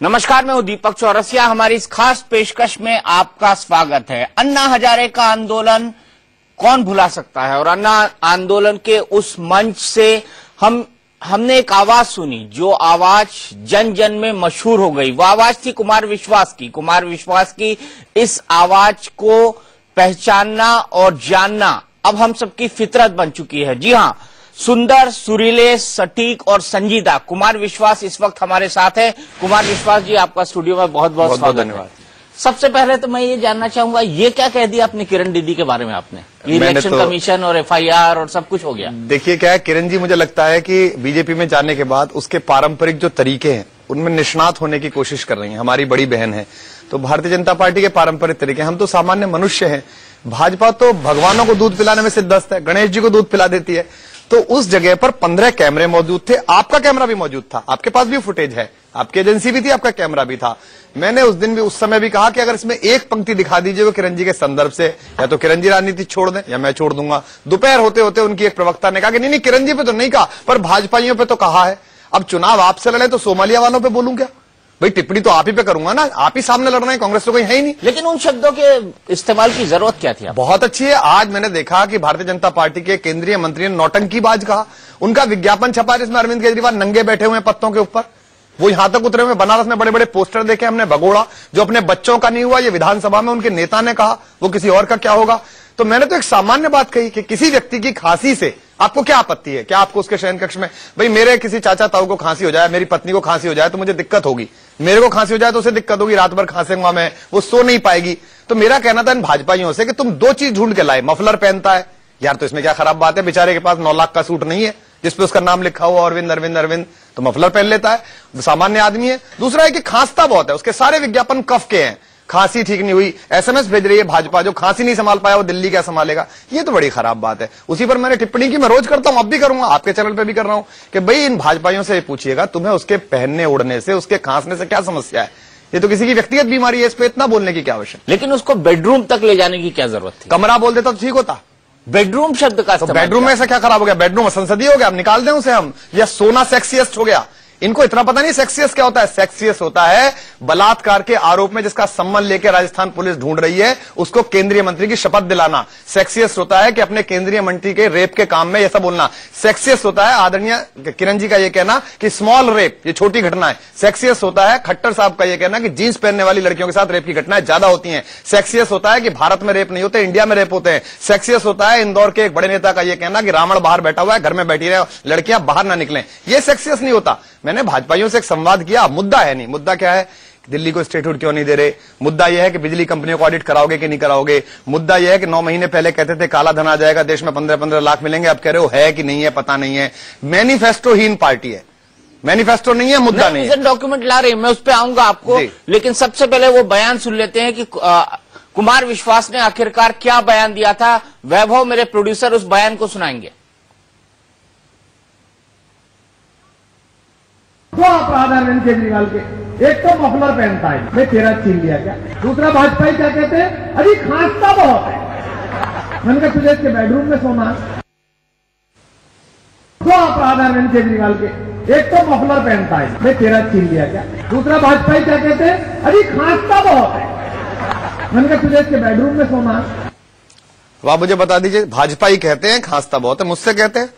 नमस्कार, मैं हूं दीपक चौरसिया। हमारी इस खास पेशकश में आपका स्वागत है। अन्ना हजारे का आंदोलन कौन भुला सकता है, और अन्ना आंदोलन के उस मंच से हमने एक आवाज सुनी, जो आवाज जन जन में मशहूर हो गई। वो आवाज थी कुमार विश्वास की। कुमार विश्वास की इस आवाज को पहचानना और जानना अब हम सबकी फितरत बन चुकी है। जी हां, सुंदर, सुरीले, सटीक और संजीदा कुमार विश्वास इस वक्त हमारे साथ है। कुमार विश्वास जी, आपका स्टूडियो में बहुत बहुत धन्यवाद। सबसे पहले तो मैं ये जानना चाहूंगा, ये क्या कह दिया अपने किरण दीदी के बारे में आपने? इलेक्शन कमीशन और FIR और सब कुछ हो गया। देखिए क्या है, किरण जी मुझे लगता है कि बीजेपी में जाने के बाद उसके पारंपरिक जो तरीके हैं उनमें निष्णात होने की कोशिश कर रही हैं। हमारी बड़ी बहन है, तो भारतीय जनता पार्टी के पारंपरिक तरीके, हम तो सामान्य मनुष्य हैं। भाजपा तो भगवानों को दूध पिलाने में सिद्धस्त है, गणेश जी को दूध पिला देती है। तो उस जगह पर 15 कैमरे मौजूद थे, आपका कैमरा भी मौजूद था, आपके पास भी फुटेज है, आपकी एजेंसी भी थी, आपका कैमरा भी था। मैंने उस दिन भी, उस समय भी कहा कि अगर इसमें एक पंक्ति दिखा दीजिए वो किरण जी के संदर्भ से, या तो किरण जी राजनीति छोड़ दें या मैं छोड़ दूंगा। दोपहर होते होते उनकी एक प्रवक्ता ने कहा कि नहीं किरण जी पे तो नहीं कहा, पर भाजपाइयों पे तो कहा है। अब चुनाव आपसे लड़े तो सोमालिया वालों पे बोलूं क्या? भाई टिप्पणी तो आप ही पे करूंगा ना, आप ही सामने लड़ रहे हैं, कांग्रेस तो कोई है ही नहीं। लेकिन उन शब्दों के इस्तेमाल की जरूरत क्या थी? बहुत अच्छी है। आज मैंने देखा कि भारतीय जनता पार्टी के केंद्रीय मंत्री ने नौटंकीबाज कहा। उनका विज्ञापन छपा जिसमें अरविंद केजरीवाल नंगे बैठे हुए हैं पत्तों के ऊपर, वो यहां तक उतरे हुए। बनारस में बड़े बड़े पोस्टर देखे हमने, भगोड़ा जो अपने बच्चों का नहीं हुआ, ये विधानसभा में उनके नेता ने कहा, वो किसी और का क्या होगा? तो मैंने तो एक सामान्य बात कही कि किसी व्यक्ति की खांसी से आपको क्या आपत्ति है? क्या आपको उसके शयन कक्ष में, भाई मेरे किसी चाचा ताऊ को खांसी हो जाए, मेरी पत्नी को खांसी हो जाए तो मुझे दिक्कत होगी, मेरे को खांसी हो जाए तो उसे दिक्कत होगी, रात भर खांसेगा मैं, वो सो नहीं पाएगी। तो मेरा कहना था इन भाजपाइयों से कि तुम दो चीज ढूंढ के लाए। मफलर पहनता है यार, तो इसमें क्या खराब बात है? बेचारे के पास 9 लाख का सूट नहीं है जिसपे उसका नाम लिखा हुआ अरविंद अरविंद अरविंद, तो मफलर पहन लेता है, सामान्य आदमी है। दूसरा है कि खांसता बहुत है, उसके सारे विज्ञापन कफ के हैं, खांसी ठीक नहीं हुई, SMS भेज रही है भाजपा, जो खांसी नहीं संभाल पाया वो दिल्ली क्या संभालेगा? ये तो बड़ी खराब बात है। उसी पर मैंने टिप्पणी की, मैं रोज करता हूं, अब भी करूंगा, आपके चैनल पे भी कर रहा हूं कि भाई इन भाजपाइयों से पूछिएगा तुम्हें उसके पहनने उड़ने से, उसके खांसने से क्या समस्या है? ये तो किसी की व्यक्तिगत बीमारी है, इस पे इतना बोलने की क्या आवश्यकता? लेकिन उसको बेडरूम तक ले जाने की क्या जरूरत थी? कमरा बोल देता तो ठीक होता। बेडरूम शब्द का तो बेडरूम में ऐसा क्या खराब हो गया? बेडरूम संसदीय हो गया, हम निकाल दें उसे हम, या सोना सेक्सियस्ट हो गया? इनको इतना पता नहीं सेक्सियस क्या होता है। सेक्सियस होता है बलात्कार के आरोप में जिसका सम्मान लेकर राजस्थान पुलिस ढूंढ रही है, उसको केंद्रीय मंत्री की शपथ दिलाना। सेक्सियस होता है कि अपने केंद्रीय मंत्री के रेप के काम में ऐसा बोलना। सेक्सियस होता है आदरणीय किरण जी का यह कहना कि स्मॉल रेप, ये छोटी घटना है। सेक्सियस होता है खट्टर साहब का यह कहना कि जींस पहनने वाली लड़कियों के साथ रेप की घटनाएं ज्यादा होती हैं। सेक्सियस होता है कि भारत में रेप नहीं होते, इंडिया में रेप होते हैं। सेक्सियस होता है इंदौर के एक बड़े नेता का यह कहना कि रावण बाहर बैठा हुआ है, घर में बैठी रहे, लड़कियां बाहर ना निकलें। यह सेक्सियस नहीं होता। मैंने भाजपाइयों से एक संवाद किया, मुद्दा है नहीं। मुद्दा क्या है? दिल्ली को स्टेटहुड क्यों नहीं दे रहे? मुद्दा यह है कि बिजली कंपनियों को ऑडिट कराओगे कि नहीं कराओगे? मुद्दा यह है कि 9 महीने पहले कहते थे काला धन आ जाएगा, देश में 15-15 लाख मिलेंगे, अब कह रहे हो है कि नहीं है पता नहीं है। मैनिफेस्टोहीन पार्टी है, मैनिफेस्टो नहीं है, मुद्दा नहीं है। डॉक्यूमेंट ला रहे हैं, मैं उस पर आऊंगा आपको, लेकिन सबसे पहले वो बयान सुन लेते हैं कि कुमार विश्वास ने आखिरकार क्या बयान दिया था। वैभव मेरे प्रोड्यूसर उस बयान को सुनाएंगे। दो अपराध है अरविंद केजरीवाल के। एक तो मफलर पहनता है, मैं तेरा छीन लिया क्या? दूसरा भाजपाई क्या कहते हैं, अभी खांसता बहुत है, मैंने कहा तुझे इसके बेडरूम में सोना। दो अपराध है अरविंद केजरीवाल के। एक तो मफलर पहनता है, मैं तेरा छीन लिया क्या? दूसरा भाजपाई क्या कहते हैं, अभी खांसता बहुत है, मैंने कहा तुझे इसके बेडरूम में सोना। अब आप मुझे बता दीजिए, भाजपाई कहते हैं खांसता बहुत है, मुझसे कहते हैं,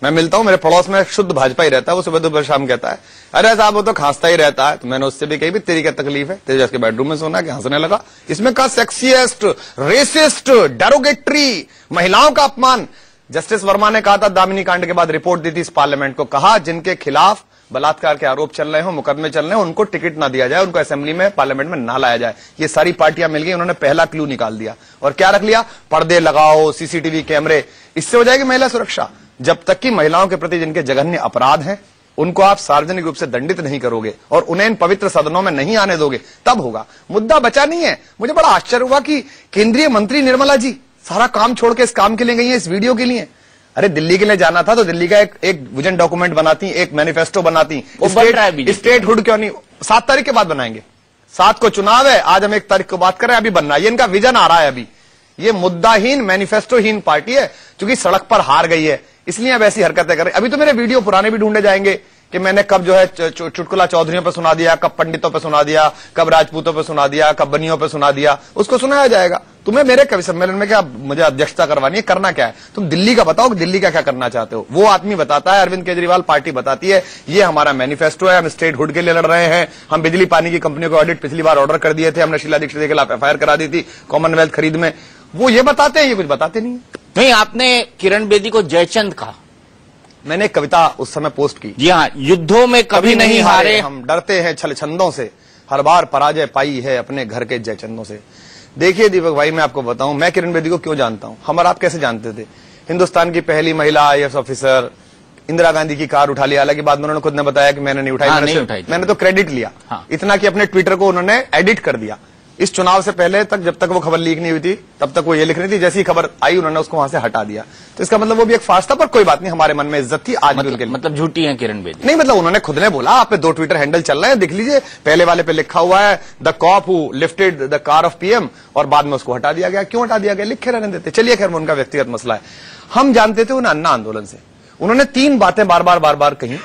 मैं मिलता हूं, मेरे पड़ोस में शुद्ध भाजपा ही रहता है, वो सुबह दोपहर शाम कहता है अरे साहब वो तो खांसता ही रहता है। तो मैंने उससे भी कही भी तेरी क्या तकलीफ है, तेरे जैसे बेडरूम में सोना, कि हंसने लगा। इसमें कहा सेक्सियस्ट, रेसिस्ट, डेरोगेटरी, महिलाओं का अपमान। जस्टिस वर्मा ने कहा था दामिनी कांड के बाद, रिपोर्ट दी थी इस पार्लियामेंट को, कहा जिनके खिलाफ बलात्कार के आरोप चल रहे हो, मुकदमे चल रहे हो, उनको टिकट ना दिया जाए, उनको असेंबली में, पार्लियामेंट में ना लाया जाए। ये सारी पार्टियां मिल गई, उन्होंने पहला क्लू निकाल दिया। और क्या रख लिया? पर्दे लगाओ, CCTV कैमरे, इससे हो जाएगी महिला सुरक्षा। जब तक कि महिलाओं के प्रति जिनके जघन्य अपराध हैं उनको आप सार्वजनिक रूप से दंडित नहीं करोगे और उन्हें इन पवित्र सदनों में नहीं आने दोगे, तब होगा। मुद्दा बचा नहीं है। मुझे बड़ा आश्चर्य हुआ कि केंद्रीय मंत्री निर्मला जी सारा काम छोड़ के इस काम के लिए गई है, इस वीडियो के लिए। अरे दिल्ली के लिए जाना था तो दिल्ली का एक विजन डॉक्यूमेंट बनाती, एक मैनिफेस्टो बनाती। स्टेटहुड क्यों नहीं 7 तारीख के बाद बनाएंगे? 7 को चुनाव है, आज हम 1 तारीख को बात कर रहे हैं, अभी बनना है। ये इनका विजन आ रहा है अभी। ये मुद्दाहीन, मैनिफेस्टोहीन पार्टी है, क्योंकि सड़क पर हार गई है, इसलिए अब ऐसी हरकतें कर रहे हैं। अभी तो मेरे वीडियो पुराने भी ढूंढे जाएंगे कि मैंने कब जो है चुटकुला चौधरियों पे सुना दिया, कब पंडितों पे सुना दिया, कब राजपूतों पे सुना दिया, कब बनियों पे सुना दिया, उसको सुनाया जाएगा। तुम्हें मेरे कवि सम्मेलन में क्या मुझे अध्यक्षता करवानी है, करना क्या है? तुम दिल्ली का बताओ कि दिल्ली का क्या करना चाहते हो। वो आदमी बताता है, अरविंद केजरीवाल पार्टी बताती है, ये हमारा मैनिफेस्टो है, हम स्टेट हुड के लिए लड़ रहे हैं, हम बिजली पानी की कंपनियों को ऑडिट पिछली बार ऑर्डर कर दिए थे, हमने शीला दीक्षित के खिलाफ एफआईआर करा दी थी कॉमनवेल्थ खरीद में। वो ये बताते हैं, ये कुछ बताते नहीं। नहीं, आपने किरण बेदी को जयचंद कहा। मैंने एक कविता उस समय पोस्ट की। जी हाँ, युद्धों में कभी नहीं हारे, हम डरते हैं छल छंदों से, हर बार पराजय पाई है अपने घर के जयचंदों से। देखिए दीपक भाई, मैं आपको बताऊं, मैं किरण बेदी को क्यों जानता हूं, हम और आप कैसे जानते थे। हिंदुस्तान की पहली महिला IAS ऑफिसर, इंदिरा गांधी की कार उठा लिया, हालांकि बाद में उन्होंने खुद ने बताया कि मैंने नहीं उठाई, मैंने तो क्रेडिट लिया। इतना कि अपने ट्विटर को उन्होंने एडिट कर दिया। इस चुनाव से पहले तक, जब तक वो खबर लीक नहीं हुई थी, तब तक वो ये लिख रही थी, जैसी ही खबर आई उन्होंने उसको वहां से हटा दिया। तो इसका मतलब वो भी एक फास्ट था, पर कोई बात नहीं, हमारे मन में इज्जत थी आज भी उनके लिए। मतलब झूठी है किरण बेदी? नहीं, मतलब उन्होंने खुद ने बोला, आप पे 2 ट्विटर हैंडल चल रहे हैं, देख लीजिए, पहले वाले पे लिखा हुआ है the cop who lifted the car off PM, और बाद में उसको हटा दिया गया। क्यों हटा दिया गया? लिखे रहने देते। चलिए, खैर उनका व्यक्तिगत मसला है। हम जानते थे उन्हें अन्ना आंदोलन से। उन्होंने 3 बातें बार बार कही।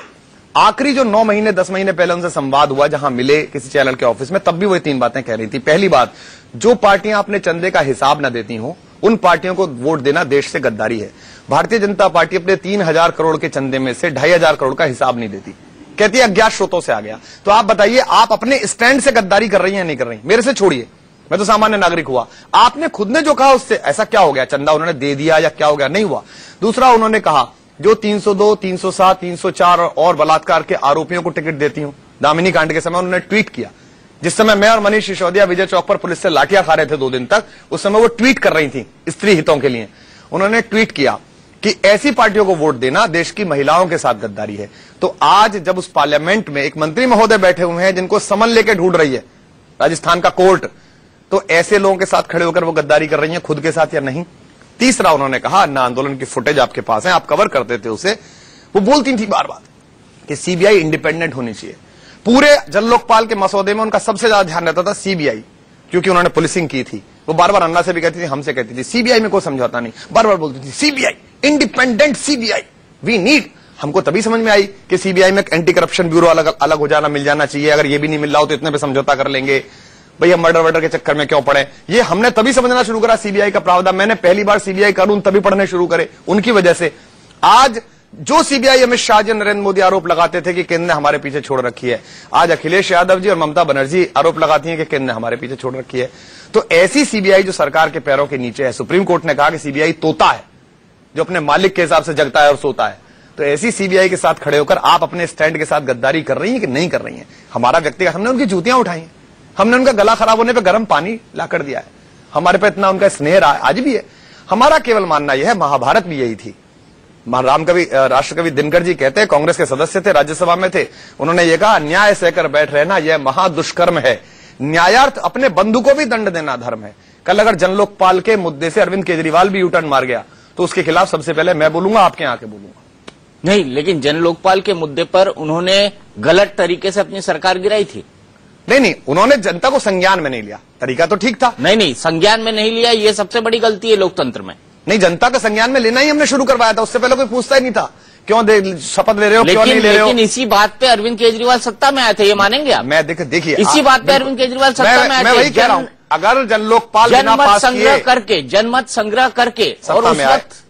आखिरी जो 9 महीने 10 महीने पहले उनसे संवाद हुआ, जहां मिले किसी चैनल के ऑफिस में, तब भी वही 3 बातें कह रही थी। पहली बात, जो पार्टियां अपने चंदे का हिसाब न देती हो, उन पार्टियों को वोट देना देश से गद्दारी है। भारतीय जनता पार्टी अपने 3000 करोड़ के चंदे में से 2500 करोड़ का हिसाब नहीं देती, कहती है अज्ञात स्रोतों से आ गया। तो आप बताइए, आप अपने स्टैंड से गद्दारी कर रही हैं या नहीं कर रही? मेरे से छोड़िए, मैं तो सामान्य नागरिक हुआ, आपने खुद ने जो कहा उससे ऐसा क्या हो गया? चंदा उन्होंने दे दिया या क्या हो गया? नहीं हुआ। दूसरा, उन्होंने कहा जो 302, 307, 304 और बलात्कार के आरोपियों को टिकट देती हूं, दामिनी कांड के समय उन्होंने ट्वीट किया, जिस समय मैं और मनीष सिसोदिया विजय चौक पर पुलिस से लाठियां खा रहे थे 2 दिन तक, उस समय वो ट्वीट कर रही थी स्त्री हितों के लिए। उन्होंने ट्वीट किया कि ऐसी पार्टियों को वोट देना देश की महिलाओं के साथ गद्दारी है। तो आज जब उस पार्लियामेंट में एक मंत्री महोदय बैठे हुए हैं जिनको समन लेके ढूंढ रही है राजस्थान का कोर्ट, तो ऐसे लोगों के साथ खड़े होकर वो गद्दारी कर रही है खुद के साथ या नहीं? तीसरा, उन्होंने कहा, अन्ना आंदोलन की फुटेज आपके पास है, आप कवर करते थे उसे, वो बोलती थी बार बार कि CBI इंडिपेंडेंट होनी चाहिए। पूरे जन लोकपाल के मसौदे में उनका सबसे ज्यादा ध्यान रहता था CBI, क्योंकि उन्होंने पुलिसिंग की थी। वो बार बार अन्ना से भी कहती थी, हमसे कहती थी, CBI में कोई समझौता नहीं, बार बार बोलती थी CBI independent, CBI we need. हमको तभी समझ में आई कि CBI में एंटी करप्शन ब्यूरो अलग हो जाना, मिल जाना चाहिए। अगर ये भी नहीं मिल रहा हो तो इतने पे समझौता कर लेंगे। भैया मर्डर वर्डर के चक्कर में क्यों पड़े? ये हमने तभी समझना शुरू करा CBI का प्रावधान। मैंने पहली बार CBI कानून तभी पढ़ने शुरू करे, उनकी वजह से। आज जो CBI अमित शाह जी, नरेंद्र मोदी आरोप लगाते थे कि केंद्र ने हमारे पीछे छोड़ रखी है, आज अखिलेश यादव जी और ममता बनर्जी आरोप लगाती हैं कि केंद्र ने हमारे पीछे छोड़ रखी है। तो ऐसी CBI जो सरकार के पैरों के नीचे है, सुप्रीम कोर्ट ने कहा कि CBI तोता है जो अपने मालिक के हिसाब से जगता है और सोता है। तो ऐसी CBI के साथ खड़े होकर आप अपने स्टैंड के साथ गद्दारी कर रही हैं कि नहीं कर रही हैं? हमारा व्यक्तिगत, हमने उनकी जूतियां उठाई हैं, हमने उनका गला खराब होने पे गर्म पानी लाकर दिया है, हमारे पे इतना उनका स्नेह आज भी है। हमारा केवल मानना यह है, महाभारत भी यही थी। राष्ट्रकवि दिनकर जी कहते हैं, कांग्रेस के सदस्य थे, राज्यसभा में थे, उन्होंने ये कहा, न्याय सहकर बैठ रहना यह महादुष्कर्म है, न्यायार्थ अपने बंधु को भी दंड देना धर्म है। कल अगर जन लोकपाल के मुद्दे से अरविंद केजरीवाल भी यूटर्न मार गया तो उसके खिलाफ सबसे पहले मैं बोलूंगा, आपके यहां आके बोलूंगा। नहीं, लेकिन जन लोकपाल के मुद्दे पर उन्होंने गलत तरीके से अपनी सरकार गिराई थी। नहीं, उन्होंने जनता को संज्ञान में नहीं लिया, तरीका तो ठीक था। नहीं, संज्ञान में नहीं लिया, ये सबसे बड़ी गलती है लोकतंत्र में। नहीं, जनता का संज्ञान में लेना ही हमने शुरू करवाया था, उससे पहले कोई पूछता ही नहीं था क्यों शपथ ले रहे हो, क्यों नहीं ले रहे हो। लेकिन इसी बात पे अरविंद केजरीवाल सत्ता में आए थे, ये मानेंगे आप? मैं देखिए इसी बात पे अरविंद केजरीवाल सत्ता में आए थे। मैं वही कह रहा हूं, अगर जन लोकपाल जनमत संग्रह करके और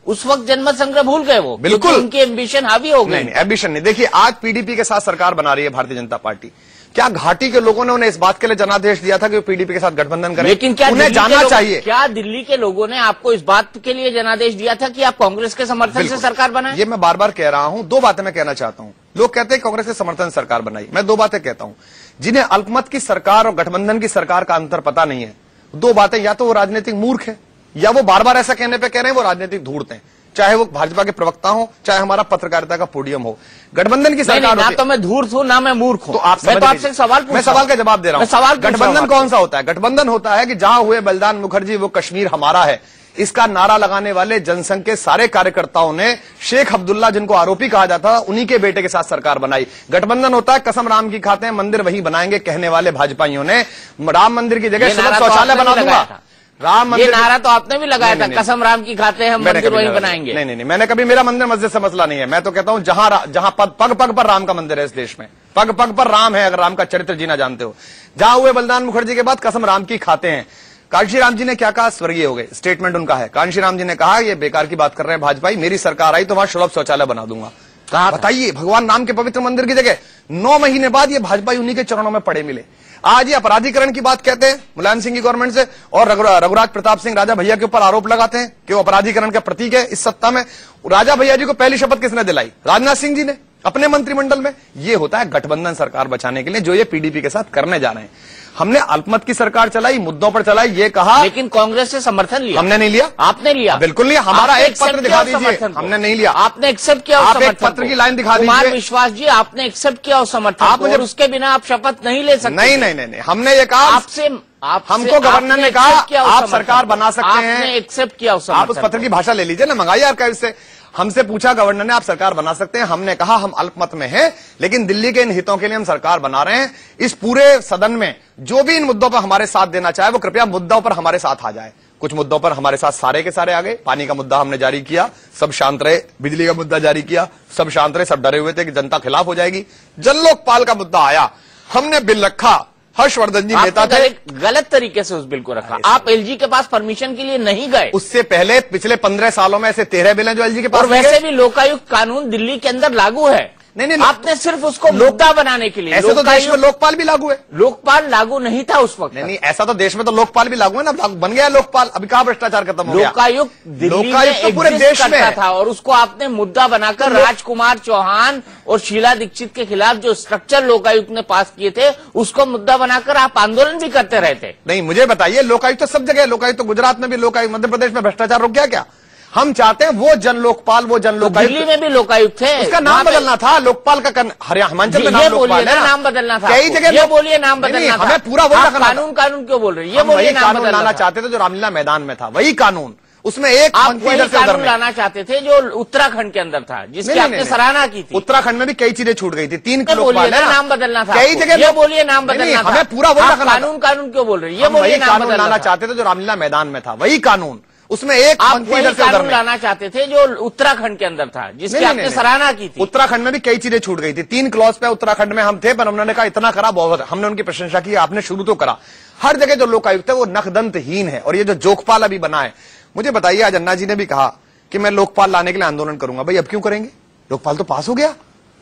उस वक्त जनमत संग्रह भूल गए वो, बिल्कुल उनके एम्बिशन हावी हो गए। नहीं, एम्बिशन नहीं। देखिए, आज PDP के साथ सरकार बना रही है भारतीय जनता पार्टी। क्या घाटी के लोगों ने उन्हें इस बात के लिए जनादेश दिया था कि वो PDP के साथ गठबंधन करें? लेकिन क्या उन्हें जाना चाहिए? क्या दिल्ली के लोगों ने आपको इस बात के लिए जनादेश दिया था कि आप कांग्रेस के समर्थन से सरकार बनाएं? ये मैं बार बार कह रहा हूं। 2 बातें मैं कहना चाहता हूं। लोग कहते हैं कांग्रेस के समर्थन से सरकार बनाई, मैं 2 बातें कहता हूं। जिन्हें अल्पमत की सरकार और गठबंधन की सरकार का अंतर पता नहीं है, 2 बातें, या तो वो राजनीतिक मूर्ख है, या वो बार बार ऐसा कहने पे कह रहे हैं वो राजनीतिक धूर्त हैं, चाहे वो भाजपा के प्रवक्ता हो, चाहे हमारा पत्रकारिता का पोडियम हो। गठबंधन की सरकार ना तो मैं धूर्त हूं ना मैं मूर्ख हूं। तो मैं तो आपसे सवाल मैं सवाल का जवाब दे रहा हूं। सवाल गठबंधन कौन सा होता है? गठबंधन होता है कि जहां हुए बलिदान मुखर्जी वो कश्मीर हमारा है, इसका नारा लगाने वाले जनसंघ के सारे कार्यकर्ताओं ने शेख अब्दुल्ला, जिनको आरोपी कहा जाता था, उन्हीं के बेटे के साथ सरकार बनाई। गठबंधन होता है कसम राम की खाते हैं मंदिर वही बनाएंगे कहने वाले भाजपाइयों ने राम मंदिर की जगह सुलभ शौचालय बना दूंगा, राम ये नारा तो आपने भी लगाया था, कसम राम की खाते हैं, हम मंदिर वहीं बनाएंगे। नहीं, मैंने कभी, मेरा मंदिर मस्जिद से मसला नहीं है। मैं तो कहता हूं जहां पग पग पर राम का मंदिर है इस देश में, पग पग पर राम है। अगर राम का चरित्र जीना जानते हो, जहां हुए बलदान मुखर्जी के बाद कसम राम की खाते हैं। कांशी राम जी ने क्या कहा, स्वर्गीय हो गए, स्टेटमेंट उनका है। कांशी राम जी ने कहा ये बेकार की बात कर रहे हैं भाजपा, मेरी सरकार आई तो वहां सुलभ शौचालय बना दूंगा। कहा, बताइए, भगवान राम के पवित्र मंदिर की जगह 9 महीने बाद ये भाजपा उन्हीं के चरणों में पड़े मिले। आज ये अपराधीकरण की बात कहते हैं मुलायम सिंह की गवर्नमेंट से, और रघुराज प्रताप सिंह राजा भैया के ऊपर आरोप लगाते हैं कि वो अपराधीकरण का प्रतीक है इस सत्ता में। राजा भैया जी को पहली शपथ किसने दिलाई? राजनाथ सिंह जी ने अपने मंत्रिमंडल में। ये होता है गठबंधन सरकार बचाने के लिए, जो ये पीडीपी के साथ करने जा रहे हैं। हमने अल्पमत की सरकार चलाई, मुद्दों पर चलाई, ये कहा, लेकिन कांग्रेस से समर्थन लिया। हमने नहीं लिया। आपने लिया? बिल्कुल नहीं। हमारा एक पत्र दिखा दीजिए। हमने नहीं लिया। आपने एक्सेप्ट किया? आप एक पत्र की लाइन दिखा दीजिए। कुमार विश्वास जी, आपने एक्सेप्ट किया उस समर्थन आप मुझे, उसके बिना आप शपथ नहीं ले सकते। नहीं, हमने ये कहा आपसे, हमको गवर्नर ने कहा आप सरकार बना सकते हैं। आपने एक्सेप्ट किया उस आप उस पत्र की भाषा ले लीजिए ना, मंगाइए आर्काइव से। हमसे पूछा गवर्नर ने आप सरकार बना सकते हैं, हमने कहा हम अल्पमत में हैं, लेकिन दिल्ली के इन हितों के लिए हम सरकार बना रहे हैं। इस पूरे सदन में जो भी इन मुद्दों पर हमारे साथ देना चाहे वो कृपया मुद्दों पर हमारे साथ आ जाए। कुछ मुद्दों पर हमारे साथ सारे के सारे आ गए। पानी का मुद्दा हमने जारी किया, सब शांत रहे। बिजली का मुद्दा जारी किया, सब शांत रहे। सब डरे हुए थे कि जनता खिलाफ हो जाएगी। जन लोकपाल का मुद्दा आया, हमने बिल रखा। हर्षवर्धन जी नेता थे, गलत तरीके से उस बिल को रखा। आप एलजी के पास परमिशन के लिए नहीं गए। उससे पहले पिछले 15 सालों में ऐसे 13 बिल हैं जो एलजी के पास। और वैसे भी लोकायुक्त कानून दिल्ली के अंदर लागू है। नहीं, आपने सिर्फ उसको मुद्दा बनाने के लिए। ऐसे तो देश में लोकपाल भी लागू है। लोकपाल लागू नहीं था उस वक्त। नहीं, ऐसा तो देश में तो लोकपाल भी लागू है ना, बन गया लोकपाल। अभी कहाँ भ्रष्टाचार खत्म हो गया? लोकायुक्त दिल्ली में तो पूरे देश में था, और उसको आपने मुद्दा बनाकर राजकुमार चौहान और शीला दीक्षित के खिलाफ जो स्ट्रक्चर लोकायुक्त ने पास किए थे उसको मुद्दा बनाकर आप आंदोलन भी करते रहे थे। नहीं, मुझे बताइए, लोकायुक्त तो सब जगह, लोकायुक्त तो गुजरात में भी, लोकायुक्त मध्य प्रदेश में भ्रष्टाचार रुक गया क्या? हम चाहते हैं वो जन लोकपाल, वो जन लोकायुक्त। दिल्ली में भी लोकायुक्त थे, उसका नाम बदलना था। लोकपाल का हिमाचल में नाम लोकपाल है ना, नाम बदलना था। कई जगह ये बोलिए नाम बदलना था। हमें पूरा वही कानून क्यों बोल रहे हैं? ये बोलिए नाम कानून लाना चाहते थे जो रामलीला मैदान में था, वही कानून। उसमें एक कानून लाना चाहते थे जो उत्तराखंड के अंदर था, जिसकी आपने सराहना की थी। उत्तराखंड में भी कई चीजें छूट गई थी। 3 बोलिए नाम बदलना था। कई जगह ये बोलिए नाम बदलना था। हमें पूरा वही कानून क्यों बोल रहे हैं? ये बोलिए नाम कानून लाना चाहते थे जो रामलीला मैदान में था, वही कानून। उसमें एक कानून लाना चाहते थे जो उत्तराखंड के अंदर था, जिसकी आपने सराहना की थी। उत्तराखंड में भी कई चीजें छूट गई थी। 3 क्लॉज पे उत्तराखंड में हम थे, पर उन्होंने कहा इतना करा बहुत, हमने उनकी प्रशंसा की, आपने शुरू तो करा। हर जगह जो लोकायुक्त है वो नखदंतहीन है। और ये जो जोकपाल अभी बना है, मुझे बताइए, आज अन्ना जी ने भी कहा कि मैं लोकपाल लाने के लिए आंदोलन करूंगा। भाई अब क्यों करेंगे? लोकपाल तो पास हो गया।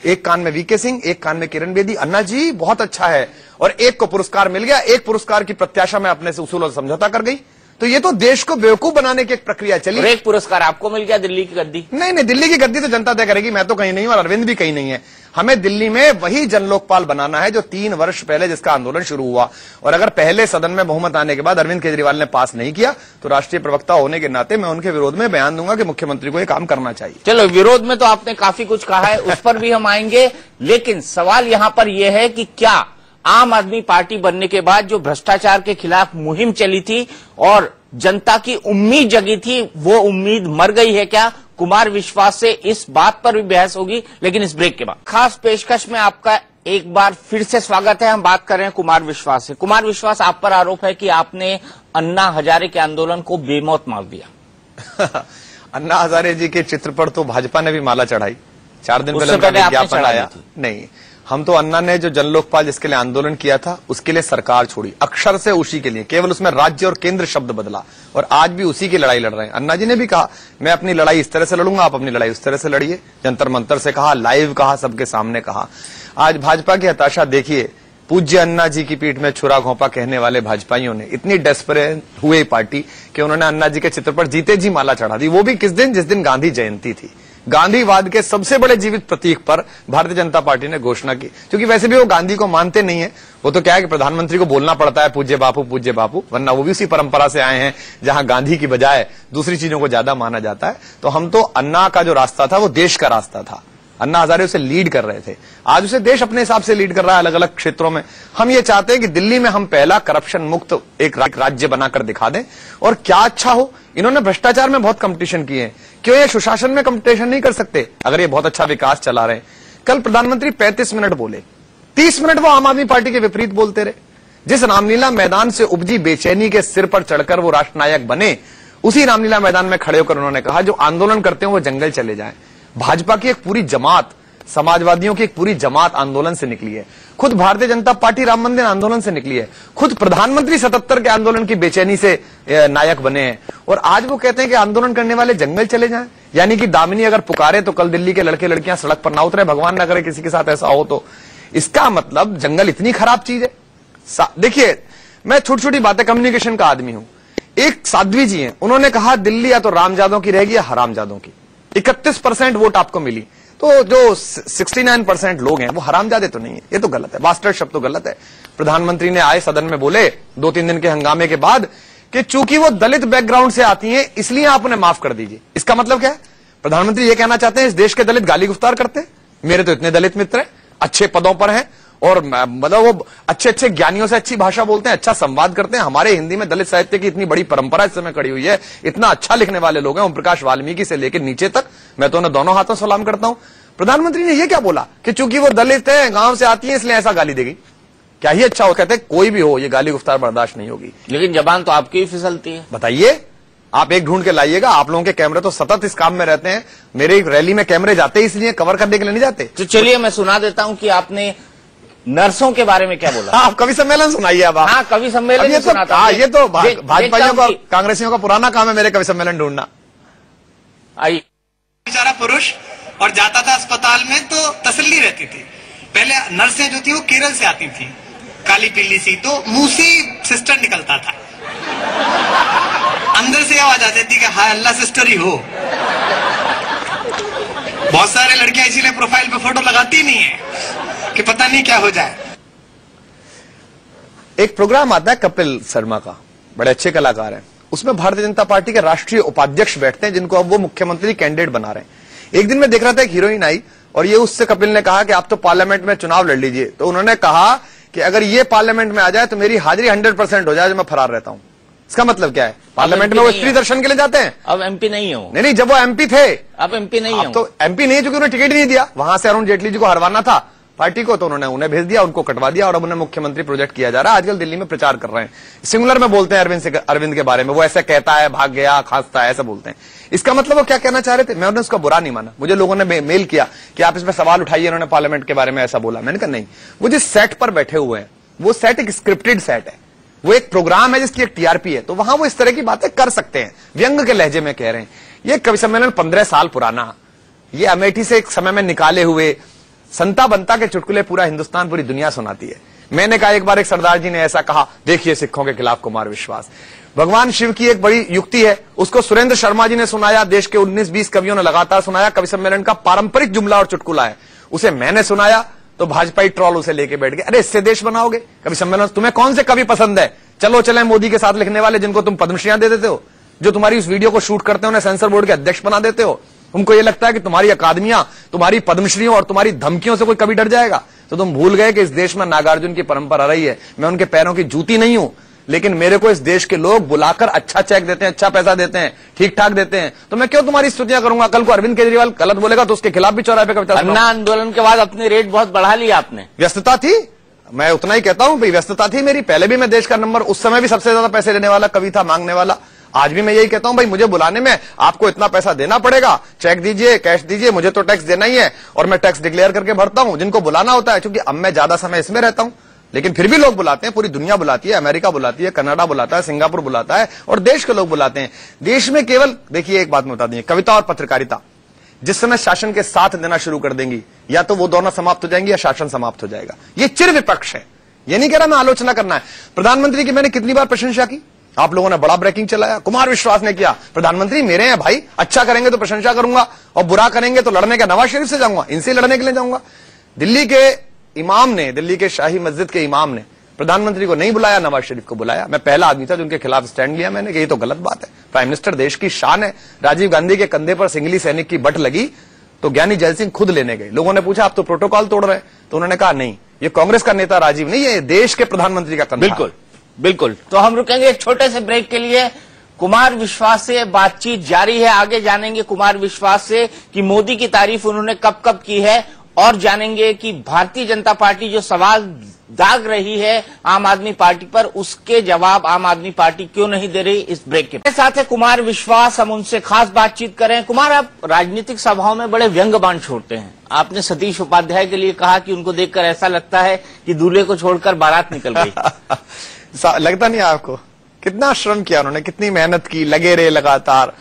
एक कान में वीके सिंह, एक कान में किरण बेदी। अन्ना जी बहुत अच्छा है, और एक को पुरस्कार मिल गया। एक पुरस्कार की प्रत्याशा में अपने से उसूल और समझौता कर गई। तो ये तो देश को बेवकूफ बनाने की एक प्रक्रिया चली। और एक पुरस्कार आपको मिल गया, दिल्ली की गद्दी। नहीं, दिल्ली की गद्दी तो जनता तय करेगी। मैं तो कहीं नहीं हूं और अरविंद भी कहीं नहीं है। हमें दिल्ली में वही जन लोकपाल बनाना है जो 3 वर्ष पहले जिसका आंदोलन शुरू हुआ। और अगर पहले सदन में बहुमत आने के बाद अरविंद केजरीवाल ने पास नहीं किया, तो राष्ट्रीय प्रवक्ता होने के नाते मैं उनके विरोध में बयान दूंगा कि मुख्यमंत्री को यह काम करना चाहिए। चलो, विरोध में तो आपने काफी कुछ कहा है, उस पर भी हम आएंगे। लेकिन सवाल यहां पर यह है कि क्या आम आदमी पार्टी बनने के बाद जो भ्रष्टाचार के खिलाफ मुहिम चली थी और जनता की उम्मीद जगी थी, वो उम्मीद मर गई है क्या? कुमार विश्वास से इस बात पर भी बहस होगी, लेकिन इस ब्रेक के बाद। खास पेशकश में आपका एक बार फिर से स्वागत है। हम बात कर रहे हैं कुमार विश्वास से। कुमार विश्वास, आप पर आरोप है कि आपने अन्ना हजारे के आंदोलन को बेमौत मार दिया। अन्ना हजारे जी के चित्र पर तो भाजपा ने भी माला चढ़ाई। 4 दिन पहले विज्ञापन आया। नहीं, हम तो अन्ना ने जो जन लोकपाल जिसके लिए आंदोलन किया था उसके लिए सरकार छोड़ी, अक्षर से उसी के लिए, केवल उसमें राज्य और केंद्र शब्द बदला, और आज भी उसी की लड़ाई लड़ रहे हैं। अन्ना जी ने भी कहा मैं अपनी लड़ाई इस तरह से लड़ूंगा, आप अपनी लड़ाई उस तरह से लड़िए। जंतर मंतर से कहा, लाइव कहा, सबके सामने कहा। आज भाजपा की हताशा देखिए। पूज्य अन्ना जी की पीठ में छुरा घोंपा कहने वाले भाजपाइयों ने इतनी डेस्परेट हुए पार्टी कि उन्होंने अन्ना जी के चित्र पर जीते जी माला चढ़ा दी। वो भी किस दिन? जिस दिन गांधी जयंती थी। गांधीवाद के सबसे बड़े जीवित प्रतीक पर भारतीय जनता पार्टी ने घोषणा की, क्योंकि वैसे भी वो गांधी को मानते नहीं है। वो तो क्या है कि प्रधानमंत्री को बोलना पड़ता है पूज्य बापू, वरना वो भी उसी परंपरा से आए हैं जहां गांधी की बजाय दूसरी चीजों को ज्यादा माना जाता है। तो हम तो अन्ना का जो रास्ता था वो देश का रास्ता था। अन्ना हजारे उसे लीड कर रहे थे, आज उसे देश अपने हिसाब से लीड कर रहा है अलग अलग क्षेत्रों में। हम ये चाहते हैं कि दिल्ली में हम पहला करप्शन मुक्त एक राज्य बनाकर दिखा दें। और क्या अच्छा हो, इन्होंने भ्रष्टाचार में बहुत कंपटीशन किए हैं, क्यों ये सुशासन में कंपटीशन नहीं कर सकते? अगर ये बहुत अच्छा विकास चला रहे हैं। कल प्रधानमंत्री 35 मिनट बोले, 30 मिनट वो आम आदमी पार्टी के विपरीत बोलते रहे। जिस रामलीला मैदान से उपजी बेचैनी के सिर पर चढ़कर वो राष्ट्रनायक बने, उसी रामलीला मैदान में खड़े होकर उन्होंने कहा जो आंदोलन करते हैं वो जंगल चले जाएं। भाजपा की एक पूरी जमात, समाजवादियों की एक पूरी जमात आंदोलन से निकली है। खुद भारतीय जनता पार्टी राम मंदिर आंदोलन से निकली है। खुद प्रधानमंत्री 77 के आंदोलन की बेचैनी से नायक बने हैं, और आज वो कहते हैं कि आंदोलन करने वाले जंगल चले जाएं। यानी कि दामिनी अगर पुकारे तो कल दिल्ली के लड़के लड़कियां सड़क पर ना उतरे, भगवान ना करे किसी के साथ ऐसा हो तो। इसका मतलब जंगल इतनी खराब चीज है। देखिए, मैं छोटी छोटी बातें, कम्युनिकेशन का आदमी हूं। एक साध्वी जी हैं, उन्होंने कहा दिल्ली या तो रामजादों की रहेगी या हरामजादों की। 31% वोट आपको मिली, तो जो 69% लोग हैं वो हरामजादे तो नहीं है। ये तो गलत है, बास्टर्ड शब्द तो गलत है। प्रधानमंत्री ने आए सदन में बोले 2-3 दिन के हंगामे के बाद कि चूंकि वो दलित बैकग्राउंड से आती हैं इसलिए आप उन्हें माफ कर दीजिए। इसका मतलब क्या है? प्रधानमंत्री ये कहना चाहते हैं इस देश के दलित गाली गुफ्तार करते हैं। मेरे तो इतने दलित मित्र हैं, अच्छे पदों पर हैं, और मतलब वो अच्छे अच्छे ज्ञानियों से अच्छी भाषा बोलते हैं, अच्छा संवाद करते हैं। हमारे हिंदी में दलित साहित्य की इतनी बड़ी परंपरा इस समय खड़ी हुई है, इतना अच्छा लिखने वाले लोग हैं, ओम प्रकाश वाल्मीकि से लेकर नीचे तक। मैं तो उन्हें दोनों हाथों सलाम करता हूं। प्रधानमंत्री ने यह क्या बोला कि चूंकि वो दलित है, गांव से आती है, इसलिए ऐसा गाली देगी? क्या ही अच्छा हो? कहते कोई भी हो, ये गाली गुफ्तार बर्दाश्त नहीं होगी। लेकिन जबान तो आपकी ही फिसलती है। बताइए, आप एक ढूंढ के लाइएगा। आप लोगों के कैमरे तो सतत इस काम में रहते हैं। मेरे रैली में कैमरे जाते ही इसलिए कवर करने के लिए नहीं जाते। तो चलिए मैं सुना देता हूं कि आपने नर्सों के बारे में क्या बोला। आप कवि सम्मेलन सुनाइए। अब हाँ, कवि सम्मेलन ये तो भाजपाइयों का, कांग्रेसियों का पुराना काम है मेरे कवि सम्मेलन ढूंढना। आइए। बेचारा पुरुष और जाता था अस्पताल में तो तसल्ली रहती थी। पहले नर्सें जो थी वो केरल से आती थी, काली पीली सी, तो मुंह से सिस्टर निकलता था, अंदर से आवाज आती थी कि हाय अल्लाह सिस्टर ही हो। बहुत सारे लड़कियां इसीलिए प्रोफाइल पे फोटो लगाती नहीं है कि पता नहीं क्या हो जाए। एक प्रोग्राम आता है कपिल शर्मा का, बड़े अच्छे कलाकार हैं। उसमें भारतीय जनता पार्टी के राष्ट्रीय उपाध्यक्ष बैठते हैं, जिनको अब वो मुख्यमंत्री कैंडिडेट बना रहे हैं। एक दिन मैं देख रहा था, एक हीरोइन आई और ये उससे कपिल ने कहा कि आप तो पार्लियामेंट में चुनाव लड़ लीजिए। तो उन्होंने कहा कि अगर ये पार्लियामेंट में आ जाए तो मेरी हाजिरी 100% हो जाए, जो मैं फरार रहता हूं। इसका मतलब क्या है? पार्लियामेंट में वो स्त्री दर्शन के लिए जाते हैं। अब एमपी नहीं हो। नहीं, जब वो एमपी थे। अब एमपी नहीं हो। तो एमपी नहीं है क्योंकि उन्हें टिकट ही नहीं दिया। वहां से अरुण जेटली जी को हरवाना था पार्टी को, तो उन्होंने उन्हें भेज दिया, उनको कटवा दिया, और अब उन्हें मुख्यमंत्री प्रोजेक्ट किया जा रहा है। आजकल दिल्ली में प्रचार कर रहे हैं, सिंगुलर में बोलते हैं अरविंद के बारे में। वो ऐसा कहता है, भाग गया, खांसता है, ऐसा बोलते हैं। इसका मतलब वो क्या कहना चाह रहे थे? मैं उन्हें उसका बुरा नहीं माना। मुझे लोगों ने मेल किया कि आप इसमें सवाल उठाइए, उन्होंने पार्लियामेंट के बारे में ऐसा बोला। मैंने कहा नहीं, वो जिस सेट पर बैठे हुए हैं वो सेट एक स्क्रिप्टेड सेट है, वो एक प्रोग्राम है जिसकी एक टीआरपी है, तो वहां वो इस तरह की बातें कर सकते हैं। व्यंग के लहजे में कह रहे हैं। ये कवि सम्मेलन 15 साल पुराना, ये अमेठी से एक समय में निकाले हुए संता बनता के चुटकुले पूरा हिंदुस्तान, पूरी दुनिया सुनाती है। मैंने कहा, एक बार एक सरदार जी ने ऐसा कहा, देखिए सिखों के खिलाफ कुमार विश्वास। भगवान शिव की एक बड़ी युक्ति है, उसको सुरेंद्र शर्मा जी ने सुनाया, देश के 19-20 कवियों ने लगातार सुनाया। कवि सम्मेलन का पारंपरिक जुमला और चुटकुला है, उसे मैंने सुनाया तो भाजपाई ट्रॉल उसे लेके बैठ गए। अरे इससे देश बनाओगे? कवि सम्मेलन, तुम्हें कौन से कवि पसंद है? चलो चले मोदी के साथ लिखने वाले, जिनको तुम पद्मश्रियां दे देते हो, जो तुम्हारी उस वीडियो को शूट करते हो, उन्हें सेंसर बोर्ड के अध्यक्ष बना देते हो। तुमको ये लगता है कि तुम्हारी अकादमियां, तुम्हारी पद्मश्रियों और तुम्हारी धमकियों से कोई कभी डर जाएगा? तो तुम भूल गए कि इस देश में नागार्जुन की परंपरा रही है। मैं उनके पैरों की जूती नहीं हूं, लेकिन मेरे को इस देश के लोग बुलाकर अच्छा चेक देते हैं, अच्छा पैसा देते हैं, ठीक ठाक देते हैं, तो मैं क्यों तुम्हारी स्तुतियां करूंगा? कल को अरविंद केजरीवाल गलत बोलेगा तो उसके खिलाफ भी चौराहे पे कविता। अन्ना आंदोलन के बाद अपनी रेट बहुत बढ़ा लिया आपने। व्यस्तता थी, मैं उतना ही कहता हूं भाई, व्यस्तता थी मेरी। पहले भी मैं देश का नंबर, उस समय भी सबसे ज्यादा पैसे लेने वाला कवि था, मांगने वाला। आज भी मैं यही कहता हूं भाई, मुझे बुलाने में आपको इतना पैसा देना पड़ेगा, चेक दीजिए, कैश दीजिए, मुझे तो टैक्स देना ही है, और मैं टैक्स डिक्लेयर करके भरता हूं। जिनको बुलाना होता है, क्योंकि अब मैं ज्यादा समय इसमें रहता हूं, लेकिन फिर भी लोग बुलाते हैं, पूरी दुनिया बुलाती है, अमेरिका बुलाती है, कनाडा बुलाता है, सिंगापुर बुलाता है, और देश के लोग बुलाते हैं। देश में केवल, देखिए एक बात मैं बता दें, कविता और पत्रकारिता जिस समय शासन के साथ देना शुरू कर देंगी, या तो वो दोनों समाप्त हो जाएंगी या शासन समाप्त हो जाएगा। ये चिर विपक्ष है, ये नहीं कह रहा मैं आलोचना करना है। प्रधानमंत्री की मैंने कितनी बार प्रशंसा की, आप लोगों ने बड़ा ब्रेकिंग चलाया, कुमार विश्वास ने किया। प्रधानमंत्री मेरे हैं भाई, अच्छा करेंगे तो प्रशंसा करूंगा, और बुरा करेंगे तो लड़ने का नवाज शरीफ से जाऊंगा, इनसे लड़ने के लिए जाऊंगा। दिल्ली के इमाम ने, दिल्ली के शाही मस्जिद के इमाम ने प्रधानमंत्री को नहीं बुलाया, नवाज शरीफ को बुलाया। मैं पहला आदमी था जो उनके खिलाफ स्टैंड लिया मैंने, कि ये तो गलत बात है। प्राइम मिनिस्टर देश की शान है। राजीव गांधी के कंधे पर सिंगली सैनिक की बट लगी तो ज्ञानी जैल सिंह खुद लेने गए। लोगों ने पूछा आप तो प्रोटोकॉल तोड़ रहे हैं, तो उन्होंने कहा नहीं, ये कांग्रेस का नेता राजीव नहीं है, देश के प्रधानमंत्री का कंधा। बिल्कुल बिल्कुल। तो हम रुकेंगे एक छोटे से ब्रेक के लिए। कुमार विश्वास से बातचीत जारी है, आगे जानेंगे कुमार विश्वास से कि मोदी की तारीफ उन्होंने कब कब की है और जानेंगे कि भारतीय जनता पार्टी जो सवाल दाग रही है आम आदमी पार्टी पर, उसके जवाब आम आदमी पार्टी क्यों नहीं दे रही। इस ब्रेक के साथ है कुमार विश्वास, हम उनसे खास बातचीत करें। कुमार, आप राजनीतिक सभाओं में बड़े व्यंग बाण छोड़ते हैं। आपने सतीश उपाध्याय के लिए कहा कि उनको देखकर ऐसा लगता है कि दूल्हे को छोड़कर बारात निकल गई। लगता नहीं आपको? कितना श्रम किया उन्होंने, कितनी मेहनत की, लगे रहे लगातार।